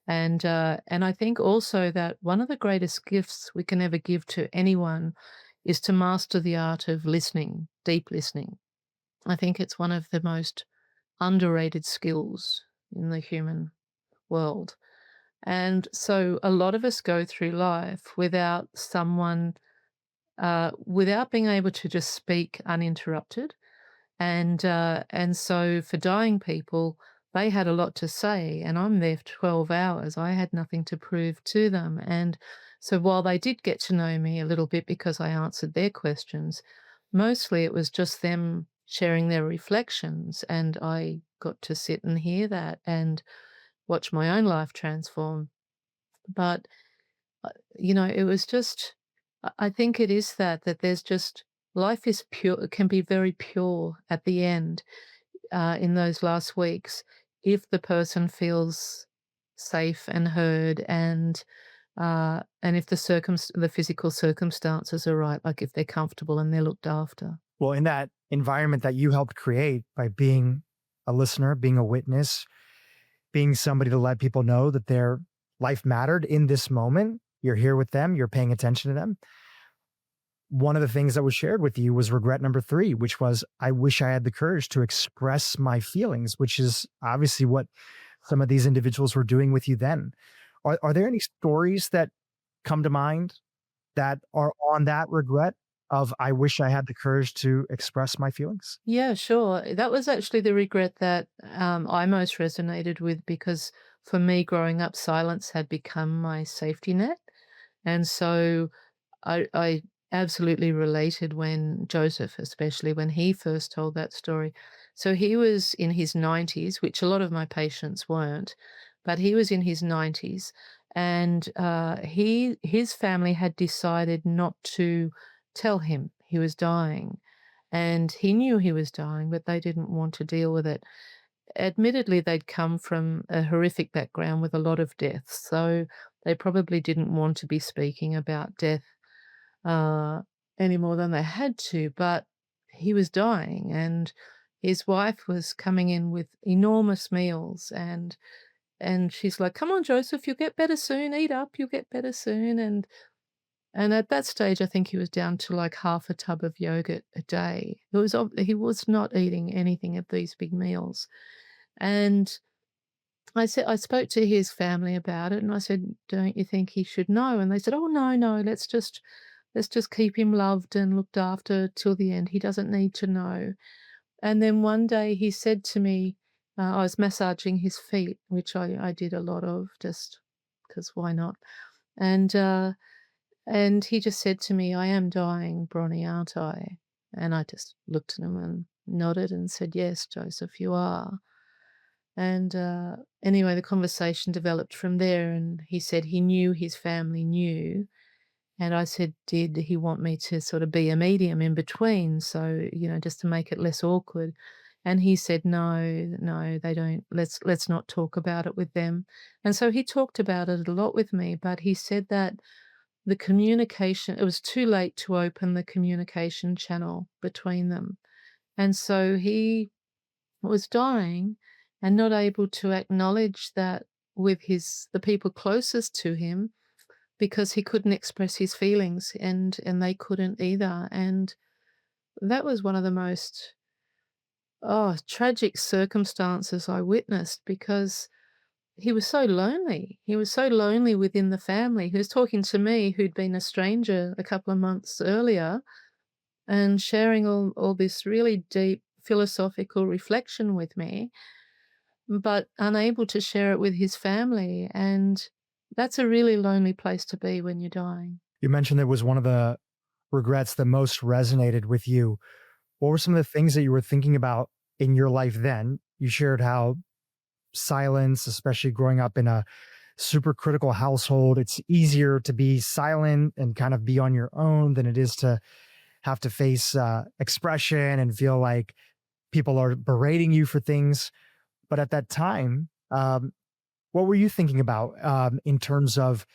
And I think also that one of the greatest gifts we can ever give to anyone is to master the art of listening, deep listening. I think it's one of the most underrated skills in the human world. And so a lot of us go through life without without being able to just speak uninterrupted. And so for dying people, they had a lot to say, and I'm there for 12 hours. I had nothing to prove to them. And so while they did get to know me a little bit because I answered their questions, mostly it was just them sharing their reflections, and I got to sit and hear that and watch my own life transform. But, it was just, I think it is that there's just, life is pure, it can be very pure at the end, in those last weeks, if the person feels safe and heard and if the physical circumstances are right, like if they're comfortable and they're looked after. Well, in that environment that you helped create by being a listener, being a witness, being somebody to let people know that their life mattered in this moment, you're here with them, you're paying attention to them. One of the things that was shared with you was regret number 3, which was, I wish I had the courage to express my feelings, which is obviously what some of these individuals were doing with you then. Are there any stories that come to mind that are on that regret of I wish I had the courage to express my feelings? Yeah, sure. That was actually the regret that I most resonated with because for me, growing up, silence had become my safety net. And so I absolutely related when Joseph, especially when he first told that story. So he was in his 90s, which a lot of my patients weren't, but he was in his 90s, and his family had decided not to tell him he was dying, and he knew he was dying, but they didn't want to deal with it. Admittedly, they'd come from a horrific background with a lot of deaths, so they probably didn't want to be speaking about death uh, any more than they had to, but he was dying, and his wife was coming in with enormous meals, and she's like, "Come on, Joseph, you'll get better soon. Eat up, you'll get better soon." And at that stage, I think he was down to like half a tub of yogurt a day. He was not eating anything of these big meals, and I spoke to his family about it, and I said, "Don't you think he should know?" And they said, "Oh, no, no, let's just keep him loved and looked after till the end. He doesn't need to know." And then one day he said to me, I was massaging his feet, which I did a lot of just because why not? And and he just said to me, "I am dying, Bronnie, aren't I?" And I just looked at him and nodded and said, "Yes, Joseph, you are." And anyway, the conversation developed from there. And he said he knew his family knew. And I said, "Did he want me to sort of be a medium in between? So, just to make it less awkward." And he said, "No, no, they don't. Let's not talk about it with them." And so he talked about it a lot with me, but he said that the communication, it was too late to open the communication channel between them. And so he was dying and not able to acknowledge that with the people closest to him, because he couldn't express his feelings, and they couldn't either. And that was one of the most tragic circumstances I witnessed, because he was so lonely. He was so lonely within the family. He was talking to me, who'd been a stranger a couple of months earlier, and sharing all this really deep philosophical reflection with me, but unable to share it with his family. And that's a really lonely place to be when you're dying. You mentioned that was one of the regrets that most resonated with you. What were some of the things that you were thinking about in your life then? You shared how silence, especially growing up in a super critical household, it's easier to be silent and kind of be on your own than it is to have to face expression and feel like people are berating you for things. But at that time, what were you thinking about in terms of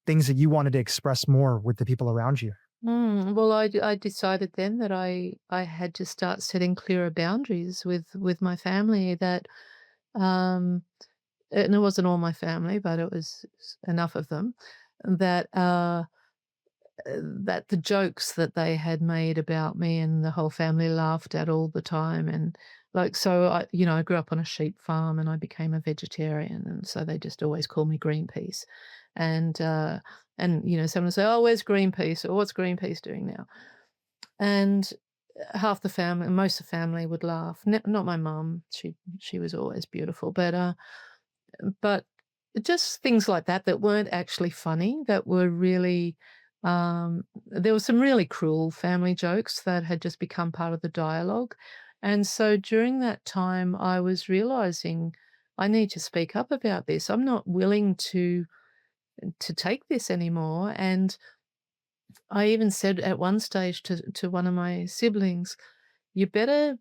things that you wanted to express more with the people around you? Well, I decided then that I had to start setting clearer boundaries with my family. That um, and it wasn't all my family, but it was enough of them that that the jokes that they had made about me and the whole family laughed at all the time. And like, so I grew up on a sheep farm and I became a vegetarian, and so they just always call me Greenpeace. And someone would say, "Oh, where's Greenpeace?" or "What's Greenpeace doing now?" And half the family, most of the family would laugh. Not my mum; she was always beautiful, but just things like that weren't actually funny, that were really there were some really cruel family jokes that had just become part of the dialogue. And so during that time, I was realizing I need to speak up about this. I'm not willing to take this anymore. And I even said at one stage to one of my siblings, "You better,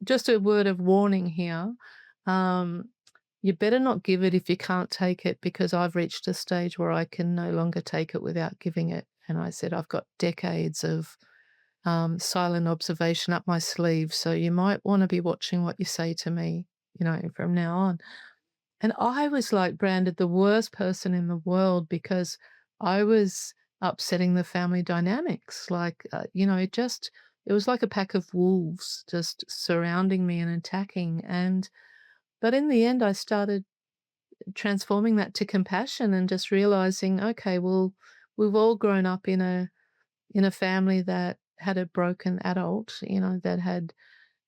just a word of warning here, um, you better not give it if you can't take it, because I've reached a stage where I can no longer take it without giving it." And I said, "I've got decades of silent observation up my sleeve, so you might want to be watching what you say to me, from now on." And I was like branded the worst person in the world because I was upsetting the family dynamics. Like, it was like a pack of wolves just surrounding me and attacking. But in the end, I started transforming that to compassion and just realizing, okay, well, we've all grown up in a family that had a broken adult, that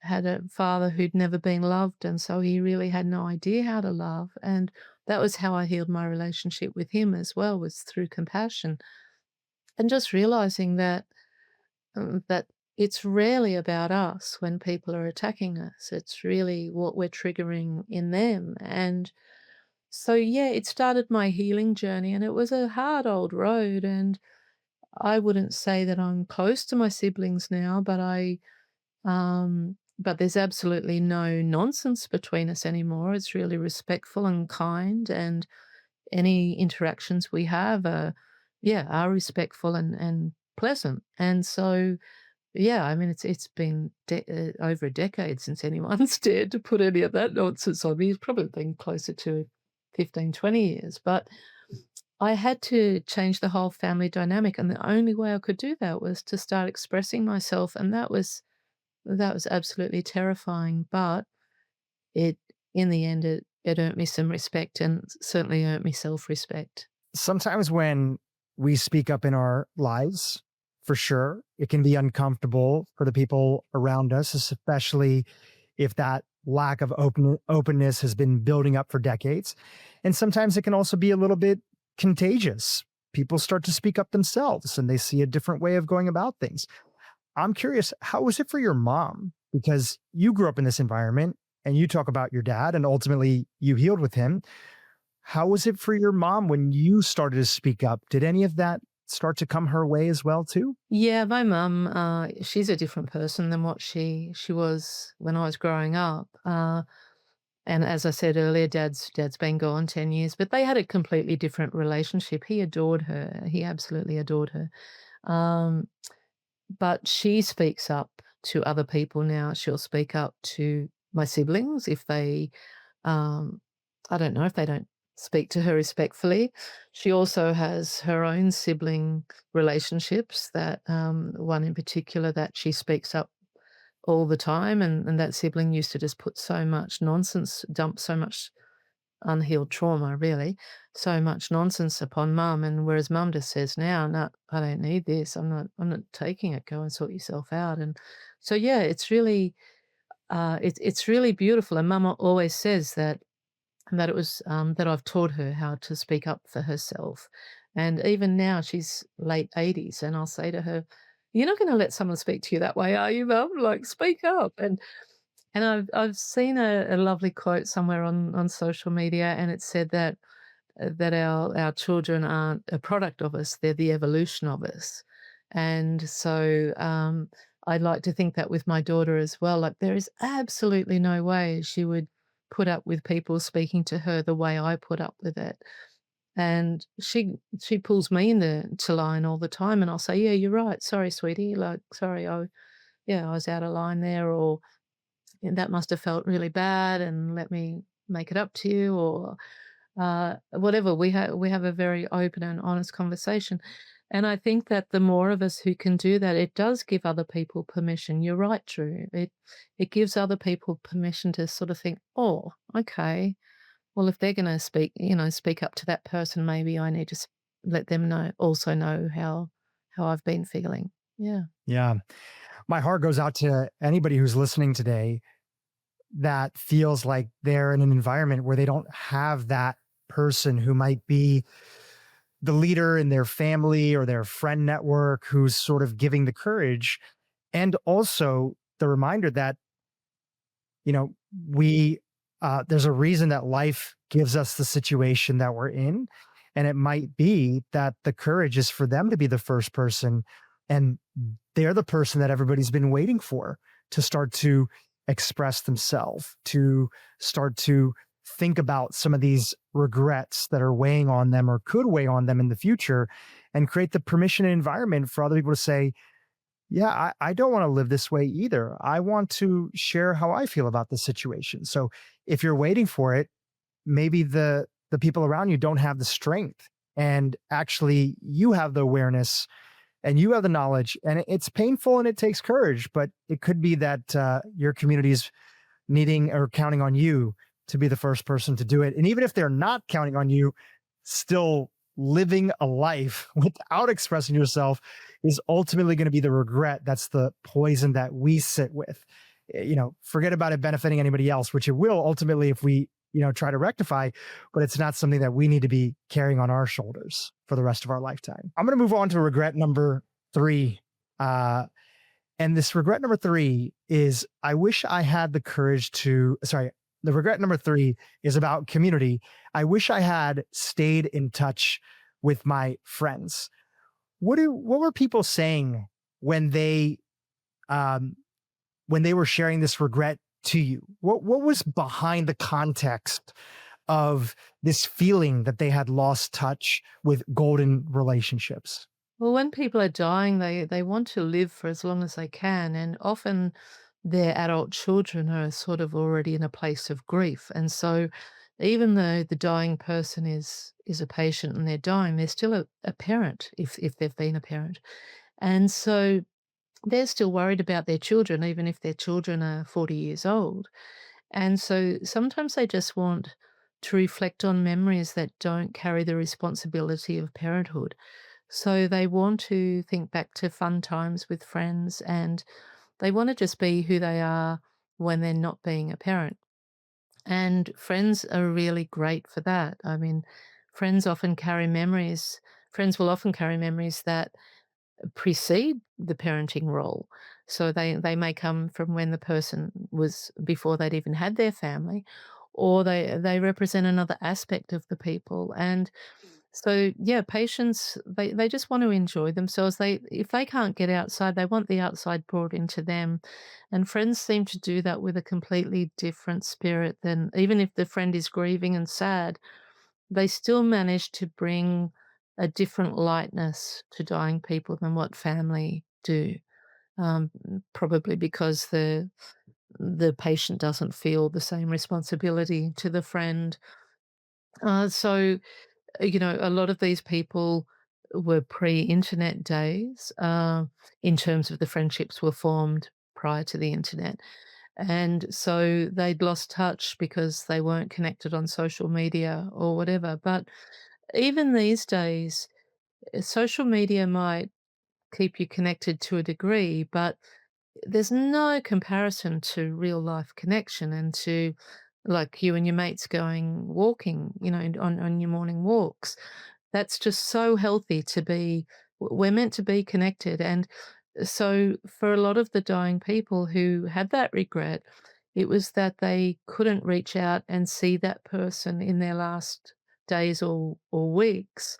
had a father who'd never been loved, and so he really had no idea how to love, and that was how I healed my relationship with him as well, was through compassion, and just realizing that it's rarely about us when people are attacking us. It's really what we're triggering in them. And so, yeah, it started my healing journey, and it was a hard old road. And I wouldn't say that I'm close to my siblings now, but there's absolutely no nonsense between us anymore. It's really respectful and kind, and any interactions we have are respectful and pleasant. And so, yeah, I mean, it's been over a decade since anyone's dared to put any of that nonsense on me. It's probably been closer to 15, 20 years. But I had to change the whole family dynamic, and the only way I could do that was to start expressing myself, and that was absolutely terrifying. But it in the end, it earned me some respect, and certainly earned me self-respect. Sometimes when we speak up in our lives, for sure, it can be uncomfortable for the people around us, especially if that lack of openness has been building up for decades. And sometimes it can also be a little bit contagious. People start to speak up themselves and they see a different way of going about things. I'm curious, how was it for your mom? Because you grew up in this environment and you talk about your dad and ultimately you healed with him. How was it for your mom when you started to speak up? Did any of that start to come her way as well too? Yeah, my mum, she's a different person than what she was when I was growing up. And as I said earlier, dad's been gone 10 years, but they had a completely different relationship. He adored her. He absolutely adored her. Um, but she speaks up to other people now. She'll speak up to my siblings if they, um, I don't know, if they don't speak to her respectfully. She also has her own sibling relationships that, one in particular that she speaks up all the time, and that sibling used to just put so much nonsense, dump so much unhealed trauma, really, so much nonsense upon mum, and whereas mum just says now, "No, I don't need this. I'm not taking it. Go and sort yourself out." And so, yeah, it's really beautiful, and mum always says that it was, that I've taught her how to speak up for herself. And even now, she's late 80s, and I'll say to her, "You're not gonna let someone speak to you that way, are you, mum? Like, speak up." And I've seen a lovely quote somewhere on social media, and it said that our children aren't a product of us, they're the evolution of us. And so, I'd like to think that with my daughter as well. Like, there is absolutely no way she would put up with people speaking to her the way I put up with it. And she pulls me in the to line all the time, and I'll say, "Yeah, you're right. Sorry, sweetie. Like, sorry, I was out of line there," or "That must have felt really bad, and let me make it up to you," or whatever. We have a very open and honest conversation, and I think that the more of us who can do that, it does give other people permission. You're right, Drew. It gives other people permission to sort of think, "Oh, okay. Well, if they're going to speak up to that person, maybe I need to let them know how I've been feeling." Yeah. Yeah. My heart goes out to anybody who's listening today that feels like they're in an environment where they don't have that person who might be the leader in their family or their friend network who's sort of giving the courage. And also the reminder that, you know, we, there's a reason that life gives us the situation that we're in. And it might be that the courage is for them to be the first person. And they're the person that everybody's been waiting for to start to express themselves, to start to think about some of these regrets that are weighing on them or could weigh on them in the future, and create the permission and environment for other people to say, yeah, I don't want to live this way either. I want to share how I feel about the situation. So if you're waiting for it, maybe the people around you don't have the strength, and actually you have the awareness and you have the knowledge, and it's painful and it takes courage, but it could be that your community's needing or counting on you to be the first person to do it. And even if they're not counting on you, still living a life without expressing yourself is ultimately going to be the regret. That's the poison that we sit with. Forget about it benefiting anybody else, which it will ultimately if we, try to rectify, but it's not something that we need to be carrying on our shoulders for the rest of our lifetime. I'm going to move on to regret number 3. And this regret number 3 is I wish I had the courage to, the regret number 3 is about community. I wish I had stayed in touch with my friends. What were people saying when they were sharing this regret to you? What was behind the context of this feeling that they had lost touch with golden relationships? Well, when people are dying, they want to live for as long as they can, and often their adult children are sort of already in a place of grief. And so even though the dying person is a patient and they're dying, they're still a parent if they've been a parent. And so they're still worried about their children, even if their children are 40 years old. And so sometimes they just want to reflect on memories that don't carry the responsibility of parenthood. So they want to think back to fun times with friends, and they want to just be who they are when they're not being a parent. And friends are really great for that. I mean, friends will often carry memories that precede the parenting role. So they may come from when the person was before they'd even had their family, or they represent another aspect of the people. And so yeah, patients they just want to enjoy themselves. If they can't get outside, they want the outside brought into them. And friends seem to do that with a completely different spirit than even if the friend is grieving and sad, they still manage to bring a different lightness to dying people than what family do. Probably because the patient doesn't feel the same responsibility to the friend. So a lot of these people were pre-internet days, in terms of the friendships were formed prior to the internet. And so they'd lost touch because they weren't connected on social media or whatever. But even these days, social media might keep you connected to a degree, but there's no comparison to real life connection and to like you and your mates going walking, on your morning walks. That's just so healthy to be. We're meant to be connected. And so for a lot of the dying people who had that regret, it was that they couldn't reach out and see that person in their last days or weeks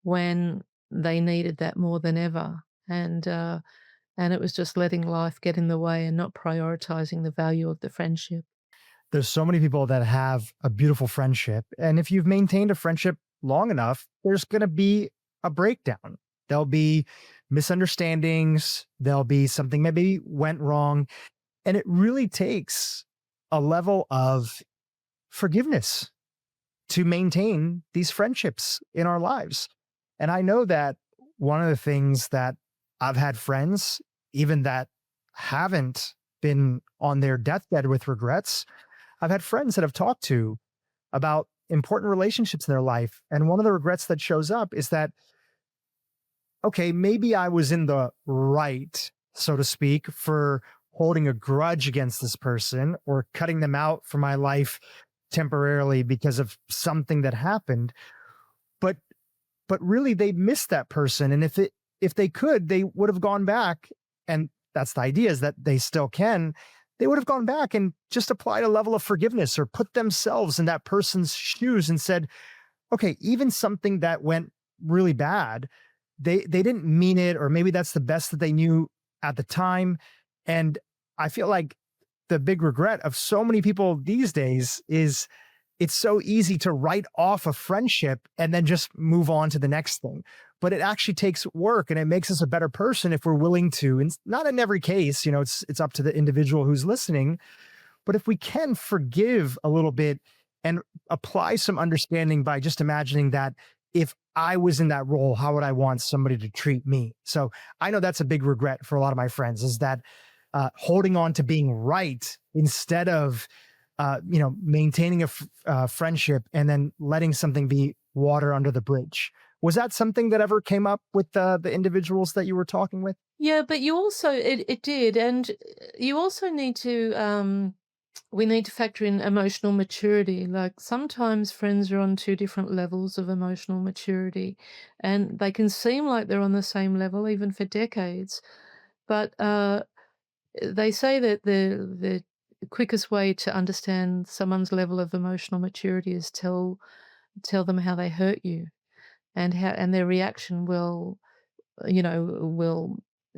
when they needed that more than ever. And it was just letting life get in the way and not prioritizing the value of the friendship. There's so many people that have a beautiful friendship. And if you've maintained a friendship long enough, there's going to be a breakdown. There'll be misunderstandings. There'll be something maybe went wrong. And it really takes a level of forgiveness to maintain these friendships in our lives. And I know that one of the things that I've had friends, even that haven't been on their deathbed with regrets, I've had friends that have talked to about important relationships in their life. And one of the regrets that shows up is that, okay, maybe I was in the right, so to speak, for holding a grudge against this person or cutting them out from my life temporarily because of something that happened. But really they missed that person. And if they could, they would have gone back. And that's the idea, is that they still can. They would have gone back and just applied a level of forgiveness or put themselves in that person's shoes and said, okay, even something that went really bad, they didn't mean it, or maybe that's the best that they knew at the time. And I feel like the big regret of so many people these days is it's so easy to write off a friendship and then just move on to the next thing. But it actually takes work, and it makes us a better person if we're willing to. And not in every case, it's up to the individual who's listening. But if we can forgive a little bit and apply some understanding by just imagining that if I was in that role, how would I want somebody to treat me? So I know that's a big regret for a lot of my friends, is that holding on to being right instead of maintaining a friendship and then letting something be water under the bridge. Was that something that ever came up with the individuals that you were talking with? Yeah, but you also it did, and you also need to, we need to factor in emotional maturity. Like, sometimes friends are on 2 different levels of emotional maturity, and they can seem like they're on the same level even for decades, but, they say that the quickest way to understand someone's level of emotional maturity is tell them how they hurt you, and their reaction will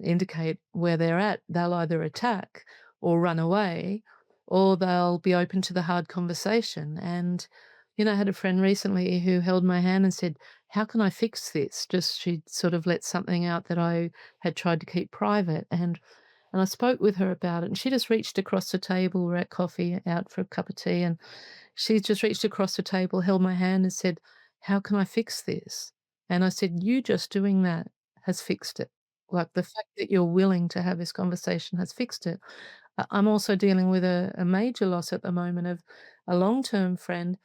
indicate where they're at. They'll either attack or run away, or they'll be open to the hard conversation. And, I had a friend recently who held my hand and said, "How can I fix this?" Just she'd sort of let something out that I had tried to keep private. And I spoke with her about it, and she just reached across the table. We're at coffee, out for a cup of tea, and she just reached across the table, held my hand, and said, "How can I fix this?" And I said, "You just doing that has fixed it. Like, the fact that you're willing to have this conversation has fixed it." I'm also dealing with a major loss at the moment of a long-term friend.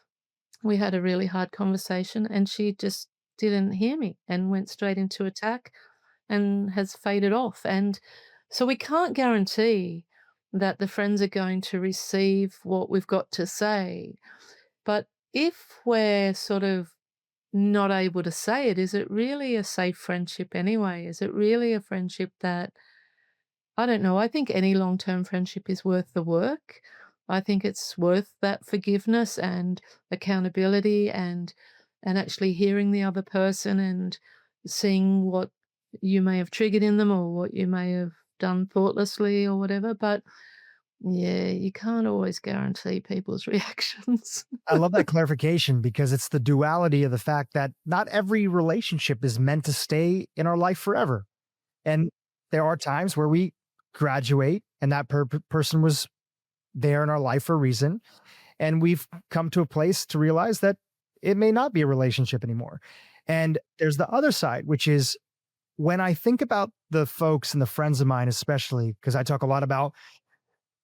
We had a really hard conversation, and she just didn't hear me and went straight into attack and has faded off. And so we can't guarantee that the friends are going to receive what we've got to say. But if we're sort of not able to say it, is it really a safe friendship anyway? Is it really a friendship that, I don't know, I think any long-term friendship is worth the work. I think it's worth that forgiveness and accountability, and actually hearing the other person and seeing what you may have triggered in them or what you may have done thoughtlessly or whatever. But yeah, you can't always guarantee people's reactions. I love that clarification because it's the duality of the fact that not every relationship is meant to stay in our life forever. And there are times where we graduate and that person was there in our life for a reason. And we've come to a place to realize that it may not be a relationship anymore. And there's the other side, which is when I think about the folks and the friends of mine, especially because I talk a lot about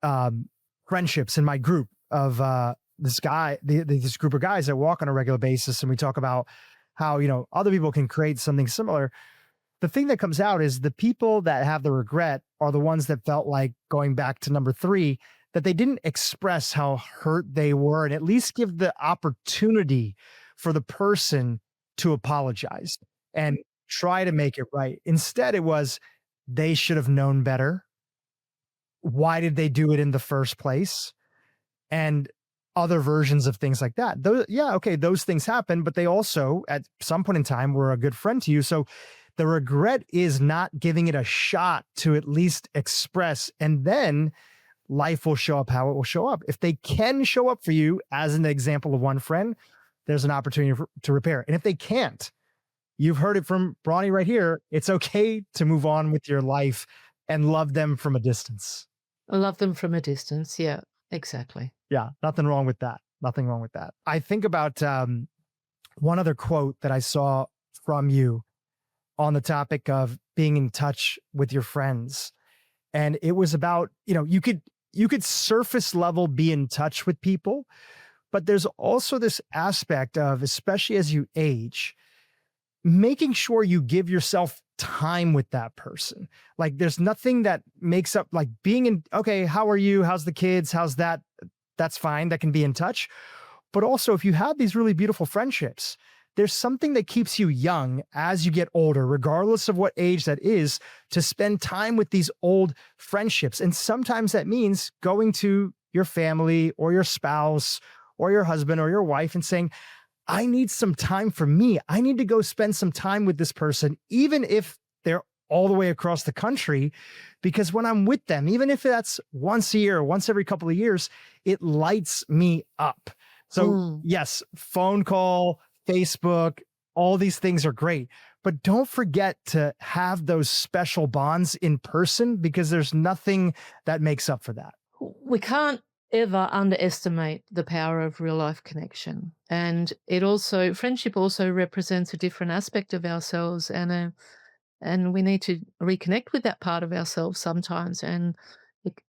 um, friendships in my group of this group of guys that walk on a regular basis. And we talk about how, other people can create something similar. The thing that comes out is the people that have the regret are the ones that felt like, going back to number 3, that they didn't express how hurt they were and at least give the opportunity for the person to apologize and try to make it right. Instead, it was, they should have known better. Why did they do it in the first place? And other versions of things like that. Those things happen, but they also, at some point in time, were a good friend to you. So the regret is not giving it a shot to at least express, and then life will show up how it will show up. If they can show up for you, as an example of one friend, there's an opportunity to repair. And if they can't, you've heard it from Bronnie right here. It's okay to move on with your life and love them from a distance. I love them from a distance. Yeah, exactly. Yeah, nothing wrong with that. Nothing wrong with that. I think about one other quote that I saw from you on the topic of being in touch with your friends. And it was about, you could surface level be in touch with people, but there's also this aspect of, especially as you age, making sure you give yourself time with that person. Like, there's nothing that makes up like being in, okay, how are you? How's the kids? How's that? That's fine. That can be in touch. But also, if you have these really beautiful friendships, there's something that keeps you young as you get older, regardless of what age that is, to spend time with these old friendships. And sometimes that means going to your family or your spouse or your husband or your wife and saying, I need some time for me. I need to go spend some time with this person, even if they're all the way across the country, because when I'm with them, even if that's once a year or once every couple of years, it lights me up. So yes, phone call, Facebook, all these things are great, but don't forget to have those special bonds in person, because there's nothing that makes up for that. We can't ever underestimate the power of real life connection. And friendship also represents a different aspect of ourselves, and we need to reconnect with that part of ourselves sometimes. And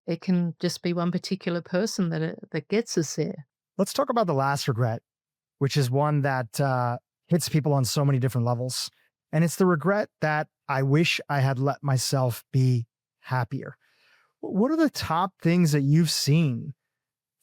it can just be one particular person that gets us there. Let's talk about the last regret, which is one that hits people on so many different levels. And it's the regret that I wish I had let myself be happier. What are the top things that you've seen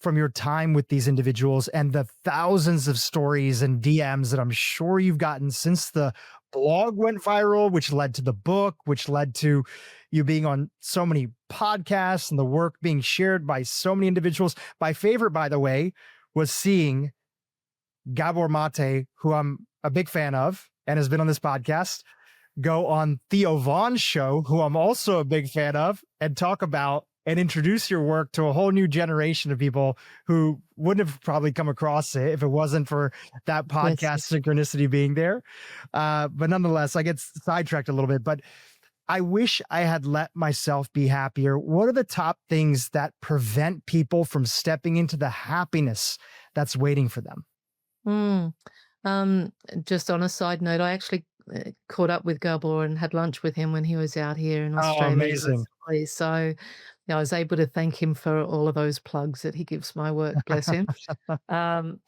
from your time with these individuals and the thousands of stories and DMs that I'm sure you've gotten since the blog went viral, which led to the book, which led to you being on so many podcasts and the work being shared by so many individuals? My favorite, by the way, was seeing Gabor Mate, who I'm a big fan of and has been on this podcast, go on Theo Vaughn's show, who I'm also a big fan of, and talk about and introduce your work to a whole new generation of people who wouldn't have probably come across it if it wasn't for that Yes. podcast synchronicity being there. But nonetheless, I get sidetracked a little bit, but I wish I had let myself be happier. What are the top things that prevent people from stepping into the happiness that's waiting for them? Mm. Um, just on a side note, I actually caught up with Gabor and had lunch with him when he was out here in Oh, Australia amazing. recently. So yeah, I was able to thank him for all of those plugs that he gives my work, bless him. Um,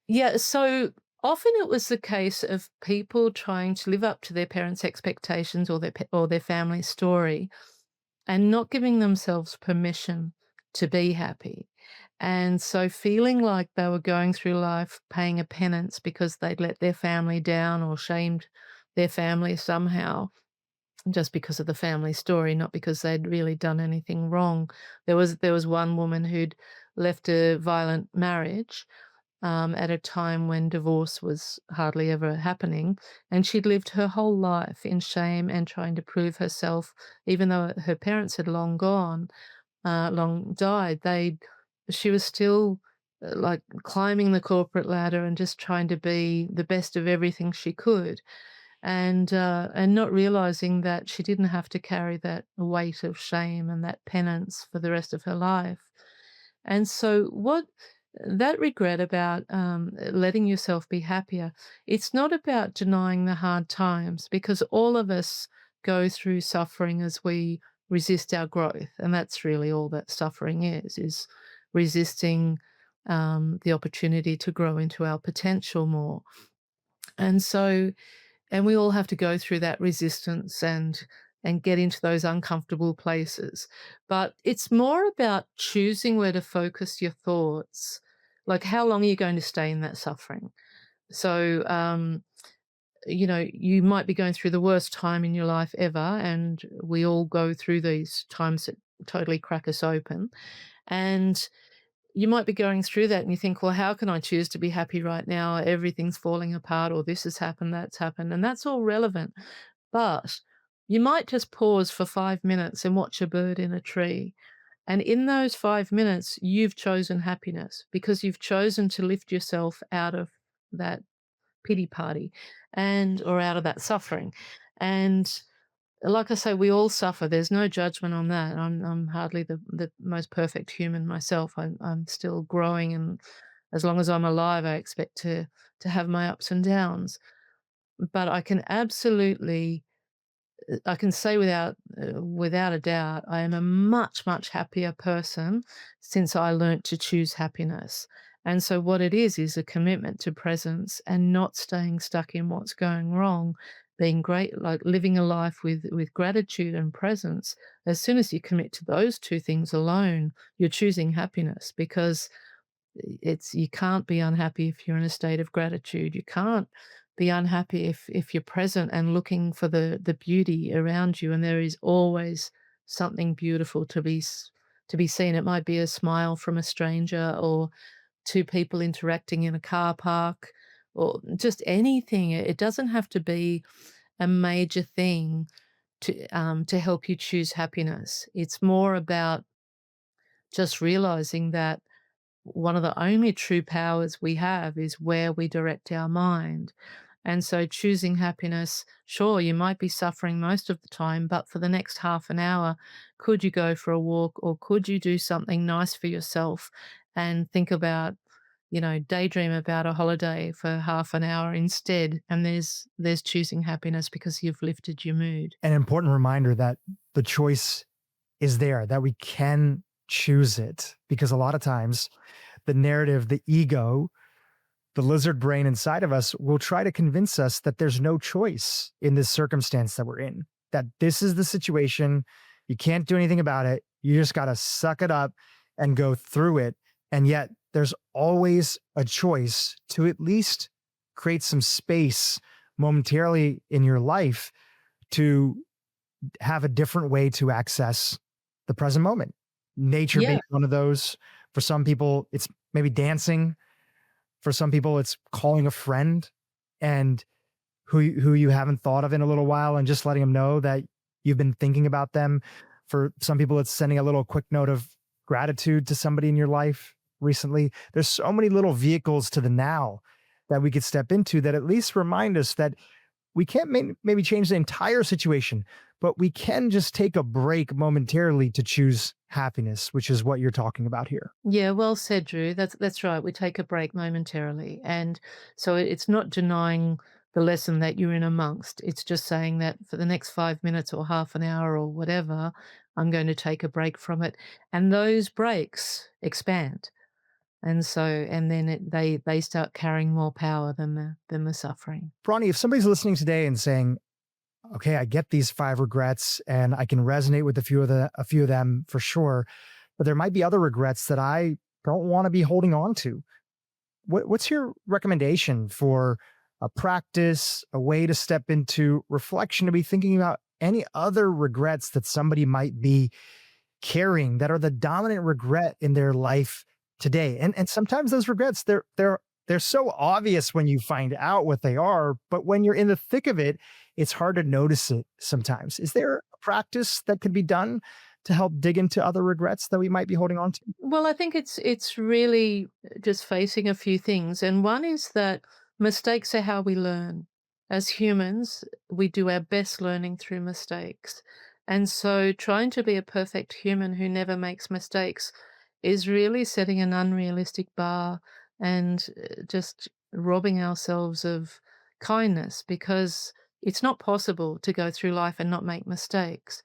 yeah, so often it was the case of people trying to live up to their parents' expectations or their family story and not giving themselves permission to be happy. And so feeling like they were going through life paying a penance because they'd let their family down or shamed their family somehow just because of the family story, not because they'd really done anything wrong. There was one woman who'd left a violent marriage at a time when divorce was hardly ever happening. And she'd lived her whole life in shame and trying to prove herself, even though her parents had long gone, long died. She was still like climbing the corporate ladder and just trying to be the best of everything she could, and not realizing that she didn't have to carry that weight of shame and that penance for the rest of her life. And so, what that regret about letting yourself be happier, it's not about denying the hard times because all of us go through suffering as we resist our growth. And that's really all that suffering is resisting the opportunity to grow into our potential more. And so, and we all have to go through that resistance and get into those uncomfortable places. But it's more about choosing where to focus your thoughts. Like, how long are you going to stay in that suffering? So, you might be going through the worst time in your life ever, and we all go through these times that totally crack us open. And you might be going through that and you think, well, how can I choose to be happy right now? Everything's falling apart, or this has happened, that's happened. And that's all relevant. But you might just pause for 5 minutes and watch a bird in a tree. And in those 5 minutes, you've chosen happiness because you've chosen to lift yourself out of that pity party or out of that suffering. And like I say, we all suffer. There's no judgment on that. I'm hardly the most perfect human myself. I'm still growing, and as long as I'm alive, I expect to have my ups and downs. But I can say without a doubt, I am a much, much happier person since I learnt to choose happiness. And so what it is a commitment to presence and not staying stuck in what's going wrong, being great, like living a life with gratitude and presence. As soon as you commit to those two things alone, you're choosing happiness because you can't be unhappy if you're in a state of gratitude. You can't be unhappy if you're present and looking for the beauty around you, and there is always something beautiful to be seen. It might be a smile from a stranger or two people interacting in a car park or just anything. It doesn't have to be a major thing to help you choose happiness. It's more about just realizing that one of the only true powers we have is where we direct our mind. And so choosing happiness, sure, you might be suffering most of the time, but for the next half an hour, could you go for a walk or could you do something nice for yourself and think about, daydream about a holiday for half an hour instead? And there's choosing happiness because you've lifted your mood. An important reminder that the choice is there, that we can choose it, because a lot of times the narrative, the ego, the lizard brain inside of us will try to convince us that there's no choice in this circumstance that we're in, that this is the situation. You can't do anything about it. You just got to suck it up and go through it. And yet there's always a choice to at least create some space momentarily in your life to have a different way to access the present moment. Nature Yeah. being one of those. For some people, it's maybe dancing. For some people, it's calling a friend and who you haven't thought of in a little while and just letting them know that you've been thinking about them. For some people, it's sending a little quick note of gratitude to somebody in your life recently. There's so many little vehicles to the now that we could step into that at least remind us that we can't maybe change the entire situation, but we can just take a break momentarily to choose happiness, which is what you're talking about here. Yeah, well said, Drew. That's right. We take a break momentarily. And so it's not denying the lesson that you're in amongst. It's just saying that for the next 5 minutes or half an hour or whatever, I'm going to take a break from it. And those breaks expand. And so, and then they start carrying more power than the suffering. Bronnie, if somebody's listening today and saying, okay, I get these 5 regrets and I can resonate with a few of them for sure, but there might be other regrets that I don't want to be holding on to. What's your recommendation for a practice, a way to step into reflection, to be thinking about any other regrets that somebody might be carrying that are the dominant regret in their life today? And sometimes those regrets, they're so obvious when you find out what they are, but when you're in the thick of it, it's hard to notice it sometimes. Is there a practice that could be done to help dig into other regrets that we might be holding on to? Well, I think it's really just facing a few things. And one is that mistakes are how we learn. As humans, we do our best learning through mistakes. And so trying to be a perfect human who never makes mistakes is really setting an unrealistic bar and just robbing ourselves of kindness, because it's not possible to go through life and not make mistakes.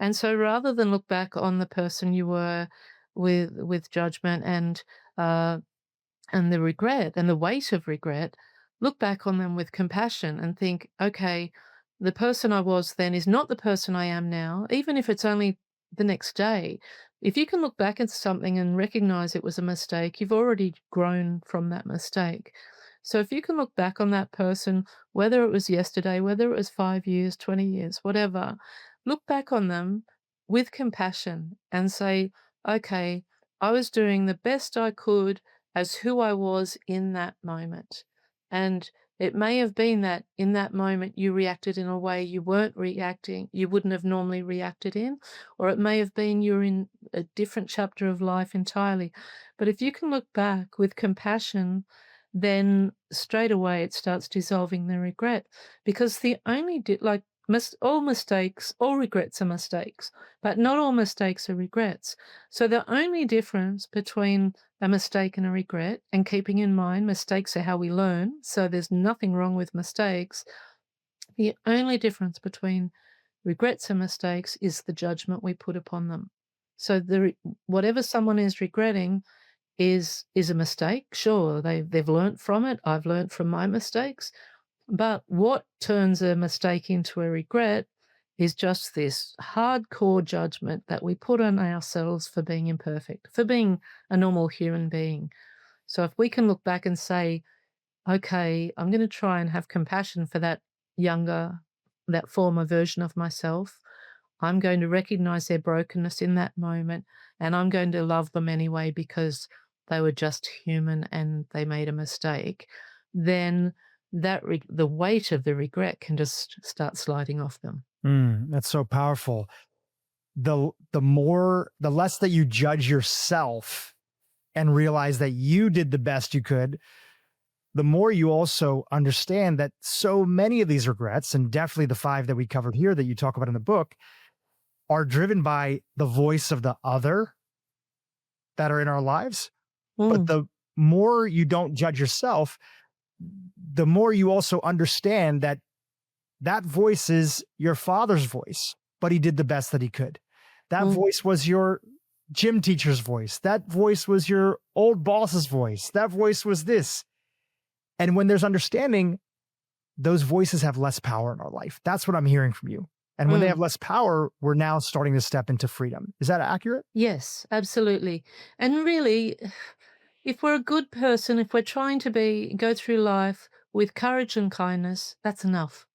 And so rather than look back on the person you were with judgment uh, and the regret and the weight of regret, look back on them with compassion and think, okay, the person I was then is not the person I am now, even if it's only the next day. If you can look back at something and recognize it was a mistake, you've already grown from that mistake. So if you can look back on that person, whether it was yesterday, whether it was 5 years, 20 years, whatever, look back on them with compassion and say, okay, I was doing the best I could as who I was in that moment. And it may have been that in that moment you reacted in a way you wouldn't have normally reacted in, or it may have been you're in a different chapter of life entirely. But if you can look back with compassion, then straight away it starts dissolving the regret, because the only all mistakes, all regrets are mistakes, but not all mistakes are regrets. So the only difference between a mistake and a regret, and keeping in mind mistakes are how we learn, so there's nothing wrong with mistakes. The only difference between regrets and mistakes is the judgment we put upon them. So whatever someone is regretting is a mistake. Sure, they've learnt from it. I've learnt from my mistakes. But what turns a mistake into a regret is just this hardcore judgment that we put on ourselves for being imperfect, for being a normal human being. So if we can look back and say, okay, I'm going to try and have compassion for that former version of myself. I'm going to recognize their brokenness in that moment, and I'm going to love them anyway because they were just human and they made a mistake. Then the weight of the regret can just start sliding off them. That's so powerful. The less that you judge yourself and realize that you did the best you could, the more you also understand that so many of these regrets, and definitely the 5 that we covered here that you talk about in the book, are driven by the voice of the other that are in our lives. But Mm, the more you don't judge yourself, the more you also understand that that voice is your father's voice, but he did the best that he could. That mm, voice was your gym teacher's voice. That voice was your old boss's voice. That voice was this. And when there's understanding, those voices have less power in our life. That's what I'm hearing from you. And when they have less power, we're now starting to step into freedom. Is that accurate? Yes, absolutely. And really, if we're a good person, if we're trying to go through life with courage and kindness, that's enough.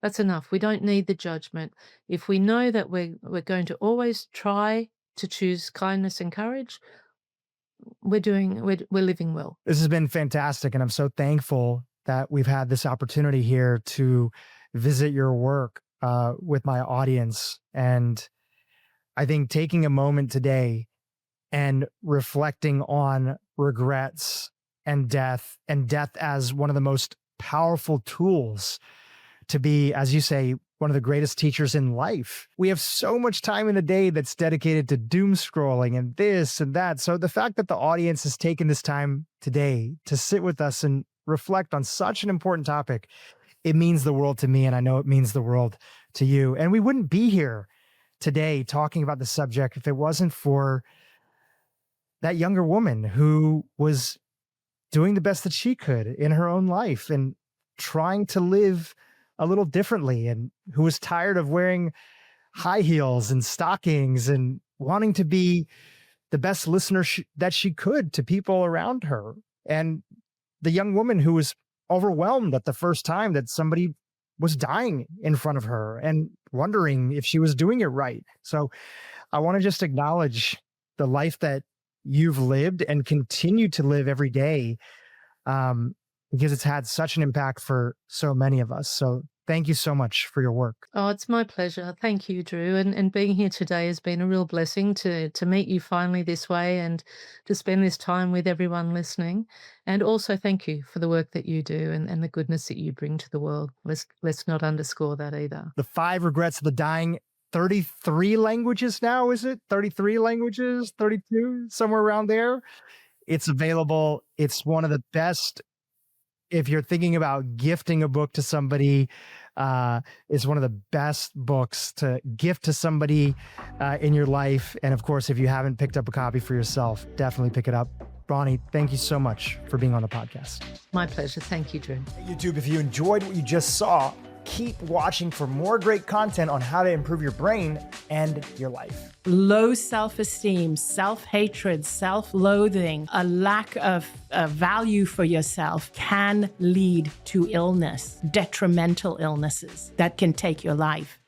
That's enough. We don't need the judgment. If we know that we're going to always try to choose kindness and courage, we're living well. This has been fantastic. And I'm so thankful that we've had this opportunity here to visit your work with my audience. And I think taking a moment today and reflecting on regrets and death as one of the most powerful tools to be, as you say, one of the greatest teachers in life. We have so much time in the day that's dedicated to doom scrolling and this and that. So the fact that the audience has taken this time today to sit with us and reflect on such an important topic, it means the world to me. And I know it means the world to you. And we wouldn't be here today talking about the subject if it wasn't for that younger woman who was doing the best that she could in her own life and trying to live a little differently, and who was tired of wearing high heels and stockings and wanting to be the best listener that she could to people around her. And the young woman who was overwhelmed at the first time that somebody was dying in front of her and wondering if she was doing it right. So I want to just acknowledge the life that you've lived and continue to live every day, because it's had such an impact for so many of us. So thank you so much for your work. Oh, it's my pleasure. Thank you, Dhru. And being here today has been a real blessing to meet you finally this way and to spend this time with everyone listening. And also thank you for the work that you do and the goodness that you bring to the world. Let's not underscore that either. The 5 Regrets of the Dying, 33 languages now, is it? 33 languages, 32, somewhere around there. It's available. It's one of the best. If you're thinking about gifting a book to somebody, it's one of the best books to gift to somebody in your life. And of course, if you haven't picked up a copy for yourself, definitely pick it up. Bronnie, thank you so much for being on the podcast. My pleasure. Thank you, Dhru. YouTube, if you enjoyed what you just saw, keep watching for more great content on how to improve your brain and your life. Low self-esteem, self-hatred, self-loathing, a lack of value for yourself can lead to illness, detrimental illnesses that can take your life.